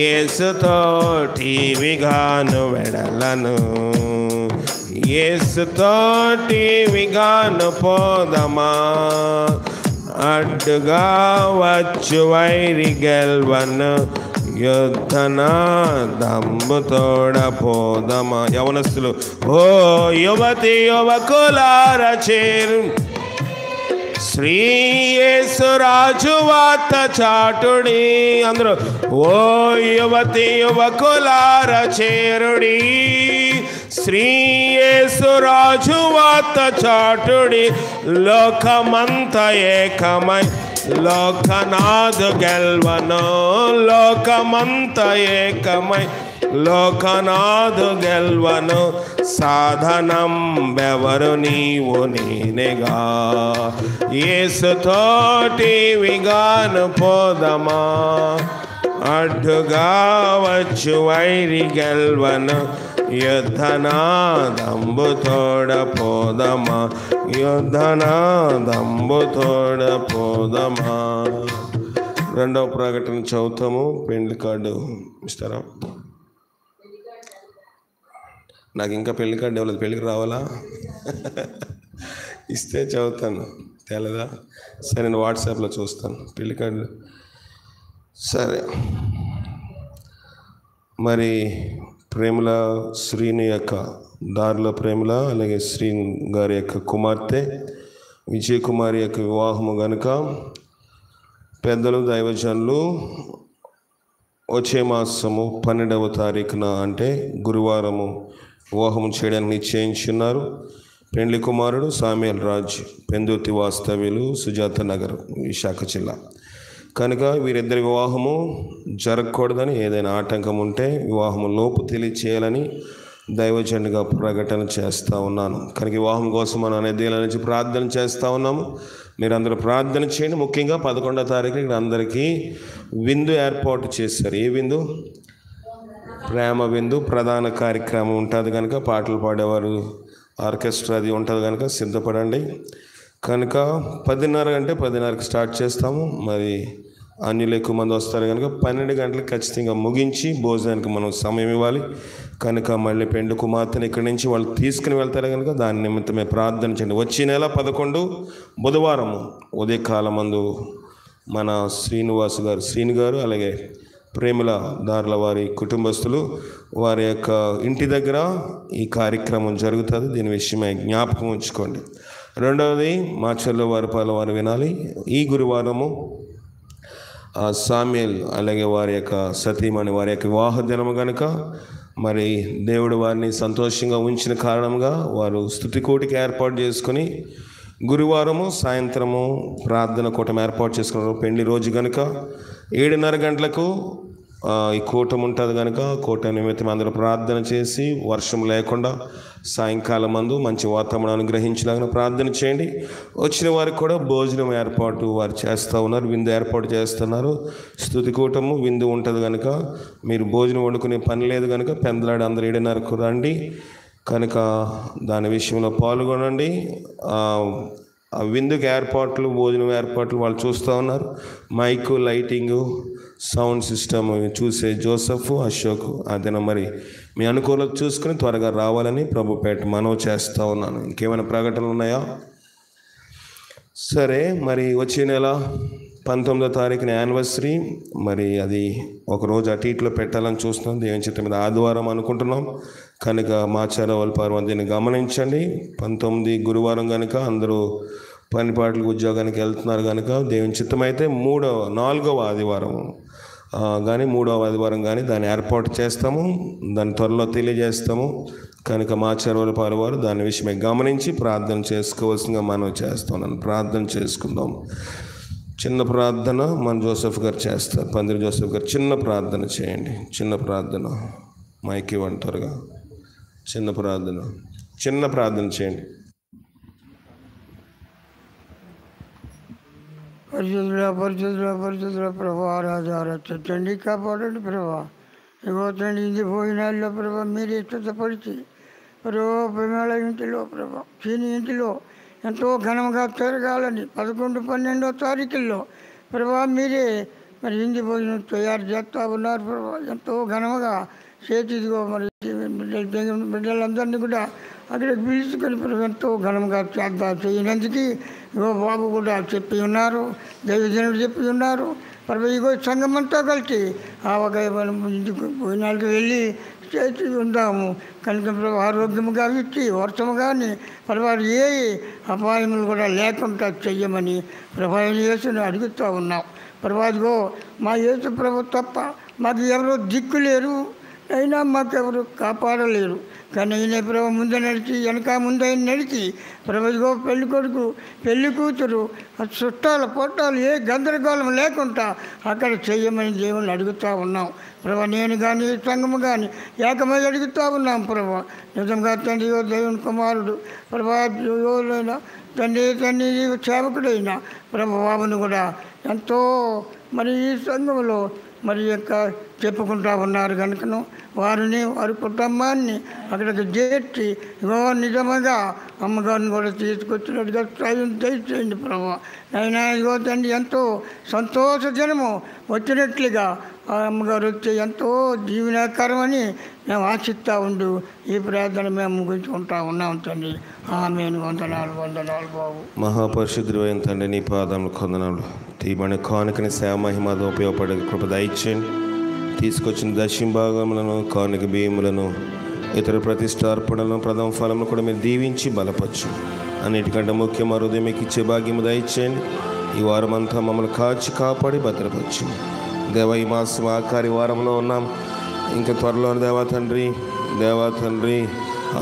యేసుతోటి విగాను వెడలను, యేసుతోటి విగాను పోదమా. అడ్డుగా వచ్చు వైరి గెల్వను, యుద్ధన దమ్ముతోడ పోదమా. యవనస్తులు, ఓ యువతి యువకులార చేరు, శ్రీ యేసు రాజు వార్త చాటుడి. అందరూ, ఓ యువతి యువకులార చేరుడి, శ్రీ యేసు రాజు వార్త చాటుడి. లోకమంత ఏకమై లోకనాథు గెల్వను, లోకమంత ఏకమై లోకనాథు గెల్వను. సాధనం బెవరు నీవు నేనేగా, యేసుతోటి విగాను పోదమా. అడ్డుగా వచ్చు వైరి గెల్వను, యుద్ధనాదంబుతోడ పోదమా. యుద్ధనాదంబుతోడ పోదమా. రెండవ ప్రకటన చదువుతాము. పెళ్లి కార్డు ఇస్తారా? నాకు ఇంకా పెళ్లి కార్డు ఇవ్వలేదు. పెళ్ళికి రావాలా? ఇస్తే చదువుతాను. తెలదా? సరే, నేను వాట్సాప్లో చూస్తాను పెళ్లి కార్డు. సరే, మరి ప్రేమల శ్రీని యొక్క దారిలో ప్రేమల, అలాగే శ్రీ గారి యొక్క కుమార్తె విజయ్ కుమారి యొక్క వివాహము గనుక పెద్దలు దైవజనులు వచ్చే మాసము 12వ తారీఖున అంటే గురువారము వివాహం చేయడానికి నిశ్చయించున్నారు. పెండ్లి కుమారుడు సామ్యుయల్ రాజ్, పెందుర్తి వాస్తవ్యులు, సుజాత నగర్, విశాఖ జిల్లా. కనుక వీరిద్దరి వివాహము జరగకూడదని, ఏదైనా ఆటంకం ఉంటే వివాహము లోపు తెలియచేయాలని దైవజనుడిగా ప్రకటన చేస్తూ ఉన్నాను. కనుక వివాహం కోసం మనం అనేదేళ్ళ నుంచి ప్రార్థన చేస్తూ ఉన్నాము. మీరందరూ ప్రార్థన చేయండి. ముఖ్యంగా 11వ తారీఖు ఇక్కడ అందరికీ విందు ఏర్పాటు చేశారు. ఏ విందు? ప్రేమ విందు. ప్రధాన కార్యక్రమం ఉంటుంది కనుక పాటలు పాడేవారు, ఆర్కెస్ట్రా అది ఉంటుంది కనుక సిద్ధపడండి. కనుక 10:30 అంటే 10:30కి స్టార్ట్ చేస్తాము. మరి అన్యులు ఎక్కువ మంది వస్తారు కనుక 12 గంటలకు ఖచ్చితంగా ముగించి భోజనానికి మనం సమయం ఇవ్వాలి. కనుక మళ్ళీ పెండు కుమార్తెను ఇక్కడి నుంచి వాళ్ళు తీసుకుని వెళ్తారు కనుక దాని నిమిత్తమే ప్రార్థన చేయండి. వచ్చే నెల 11 బుధవారము ఉదయకాలం మందు మన శ్రీను గారు అలాగే ప్రేమల దారుల వారి కుటుంబస్తులు వారి యొక్క ఇంటి దగ్గర ఈ కార్యక్రమం జరుగుతుంది. దీని విషయమై జ్ఞాపకం ఉంచుకోండి. రెండవది, మాచర్ల వారిపాల వారు వినాలి. ఈ గురువారము సామ్యుయల్ అలాగే వారి యొక్క సతీమణి వారి యొక్క వివాహ దినము కనుక మరి దేవుడు వారిని సంతోషంగా ఉంచిన కారణంగా వారు స్తుతికోటికి ఏర్పాటు చేసుకొని గురువారము సాయంత్రము ప్రార్థన కూటమి ఏర్పాటు చేసుకున్నారు. పెళ్లి రోజు కనుక 7:30 గంటలకు ఈ కూటమి ఉంటుంది కనుక కూటమి నిమిత్తం అందరూ ప్రార్థన చేసి వర్షం లేకుండా సాయంకాలం మందు మంచి వాతావరణం అనుగ్రహించలాగా ప్రార్థన చేయండి. వచ్చిన వారికి కూడా భోజనం ఏర్పాటు వారు చేస్తూ ఉన్నారు, విందు ఏర్పాటు చేస్తున్నారు. స్తుతి కూటము విందు ఉంటుంది కనుక మీరు భోజనం వండుకునే పని లేదు కనుక పెందలాడి అందరూ 7:30కు రండి. కనుక దాని విషయంలో పాల్గొనండి. ఆ విందుకు ఏర్పాట్లు, భోజనం ఏర్పాట్లు వాళ్ళు చూస్తూ ఉన్నారు. మైకు, లైటింగు, సౌండ్ సిస్టమ్ చూసే జోసెఫ్, అశోక్ అదేనా మరి మీ అనుకూలత చూసుకుని త్వరగా రావాలని ప్రభుపేట మనవి చేస్తూ ఉన్నాను. ఇంకేమైనా ప్రకటనలు ఉన్నాయా? సరే, మరి వచ్చే నెల 19వ తారీఖున యానివర్సరీ. మరి అది ఒకరోజు అటు ఇట్లో పెట్టాలని చూస్తున్నాం. దేవుని చిత్తం మీద ఆదివారం అనుకుంటున్నాం కనుక మాచార వల్పారు దీన్ని గమనించండి. 19 గురువారం కనుక అందరూ పనిపాట్లకు ఉద్యోగానికి వెళ్తున్నారు కనుక దేవుని చిత్తం అయితే 4వ ఆదివారం కానీ 3వ ఆదివారం కానీ దాన్ని ఏర్పాటు చేస్తాము. దాన్ని త్వరలో తెలియజేస్తాము కనుక మాచారవల పాలువారు దాని విషయమే గమనించి ప్రార్థన చేసుకోవాల్సిందిగా మనం చేస్తున్నాను. ప్రార్థన చేసుకుందాం. చిన్న ప్రార్థన మన జోసెఫ్ గారు చేస్తారు. పందిరి జోసెఫ్ గారు చిన్న ప్రార్థన చేయండి. చిన్న ప్రార్థన మైకి అంటారుగా, చిన్న ప్రార్థన చేయండి.
పరిశుద్ధుల ప్రభా ఆరాధండి కాపాడండి ప్రభా. ఇగో తండ్రి ఇది భోజనాల్లో ప్రభా మీరే స్వస్థపరిచి ప్రమేళ ఇంటిలో ప్రభా చీని ఇంటిలో ఎంతో ఘనంగా జరగాలని 11, 12వ తారీఖుల్లో ప్రభా మీరే మరి హిందీ భోజనం తయారు చేస్తూ ఉన్నారు ప్రభా. ఎంతో ఘనంగా చేతిదిగో మరి బిడ్డలందరినీ కూడా అక్కడికి పిలుచుకొని ప్రభు ఎంతో ఘనంగా చేయనందుకు ఇగో బాబు కూడా చెప్పి ఉన్నారు, దైవజనుడు చెప్పి ఉన్నారు ప్రభు. ఇగో సంఘమంతా కలిసి ఇంటికి భోజనాలకు వెళ్ళి చేసి ఉందాము కనుక ప్రభు ఆరోగ్యముగా ఇచ్చి వర్షము కానీ ప్రభావం ఏ అపాయములు కూడా లేకుండా చెయ్యమని ప్రభావం యేసుని అడుగుతూ ఉన్నాం ప్రభాదిగో. మా యేసు ప్రభు తప్ప మాకు ఎవరో దిక్కు లేరు, అయినా మాకెవరు కాపాడలేరు. కానీ ఈయన ప్రభు ముందు నడిచి వెనక ముందు ఆయన నడిచి ప్రభుత్వ పెళ్లి కొడుకు పెళ్లి కూతురు చుట్టాలు పొట్టాలు ఏ గందరగోళం లేకుండా అక్కడ చెయ్యమని దేవుని అడుగుతూ ఉన్నాం ప్రభా. నేను కానీ సంఘము కానీ ఏకమై అడుగుతూ ఉన్నాం ప్రభా. నిజంగా తండ్రి దేవుని కుమారుడు ప్రభా తండ్రి సేవకుడైన ప్రభు బాబును కూడా ఎంతో మరి ఈ సంఘంలో మరి యొక్క చెప్పుకుంటూ ఉన్నారు కనుకను వారిని వారి కుటుంబాన్ని అక్కడికి చేర్చి ఇగో నిజంగా అమ్మగారిని కూడా తీసుకొచ్చినట్టుగా సాయం చేయండి ప్రభు. అయినా ఇగో తండ్రి ఎంతో సంతోషజనము వచ్చినట్లుగా ఆ అమ్మగారు వచ్చి ఎంతో జీవనకరమని మేము ఆశిస్తూ ఉండు ఈ ప్రార్థన మేము ముగించుకుంటా ఉన్నాం తండ్రి. ఆమేన్. వందనాలు బాబు.
మహాపరిశుద్ధుడు అయిన తండ్రి నీ పాదములు కొందనాలు తీయబడిన కానుకని సేవ మహిమతో ఉపయోగపడే కృప దయచేయండి. తీసుకొచ్చిన దశింభాగములను కానుక బియ్యములను ఇతర ప్రతిష్టార్పణలను ప్రథమ ఫలమును కూడా మీరు దీవించి బలపరచు. అన్నిటికంటే ముఖ్యం హృదయం మీకు ఇచ్చే భాగ్యము దయచేయండి. ఈ వారం అంతా మమ్మల్ని కాచి కాపాడి భద్రపరచు దేవ. ఈ మాసం ఆఖరి వారంలో ఉన్నాం. ఇంకా త్వరలో దేవా తండ్రి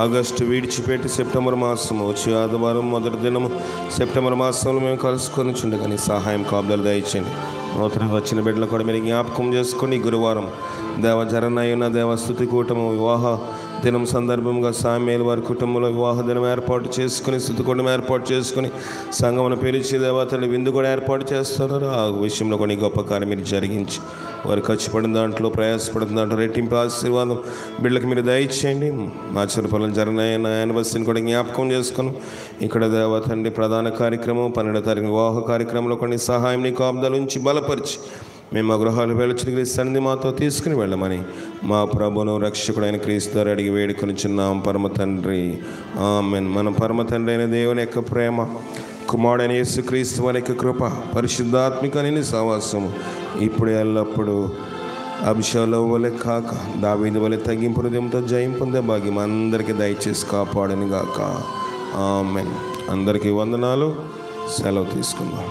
ఆగస్టు విడిచిపెట్టి సెప్టెంబర్ మాసము వచ్చి ఆదివారం మొదటి దినము సెప్టెంబర్ మాసంలో మేము కలుసుకొని చుండగా నీ సహాయం కాపుదలు దయచేయండి. నూతనంగా వచ్చిన బిడ్డలు కూడా మీరు జ్ఞాపకం చేసుకొని గురువారం జరనయ్యున్న స్థుతి కూటము వివాహ దినం సందర్భంగా సామ్యాల వారి కుటుంబంలో వివాహ దినం ఏర్పాటు చేసుకుని స్థుతి కూటం ఏర్పాటు చేసుకుని సంఘమును పిలిచి దేవతలు విందు కూడా ఏర్పాటు చేస్తున్నారు. ఆ విషయంలో కొన్ని గొప్ప కార్యం మీరు జరిగించి వారు ఖర్చుపడిన దాంట్లో ప్రయాసపడిన దాంట్లో రెట్టింపు ఆశీర్వాదం బిడ్డలకు మీరు దయచేయండి. మా చిరుపల్లం జరనయ్యన యానివర్సరీని కూడా జ్ఞాపకం చేసుకుని ఇక్కడ దేవతండి ప్రధాన కార్యక్రమం 12వ తారీఖు వివాహ కార్యక్రమంలో కొన్ని సహాయం నీ కాపుదల ఉంచి బలపరిచి మేము మా గృహాలు వెళ్ళొచ్చిన క్రీస్తు సన్నిధి మాతో తీసుకుని వెళ్ళమని మా ప్రభువును రక్షకుడైన క్రీస్తు ద్వారా అడిగి వేడుకొని చిన్నాం పరమ తండ్రి. ఆమేన్. మన పరమ తండ్రి అయిన దేవుని యొక్క ప్రేమ, కుమారుడైన యేసుక్రీస్తు వారి యొక్క కృప, పరిశుద్ధాత్మిక నిన్ను సహవాసము ఇప్పుడు ఎల్లప్పుడూ అభిషేకంలో వలె కాక దావీదు వలె తగ్గింపు హృదయంతో జయం పొందే భాగ్యం అందరికీ దయచేసి కాపాడని గాక. ఆమేన్. అందరికీ వందనాలు. సెలవు తీసుకుందాం.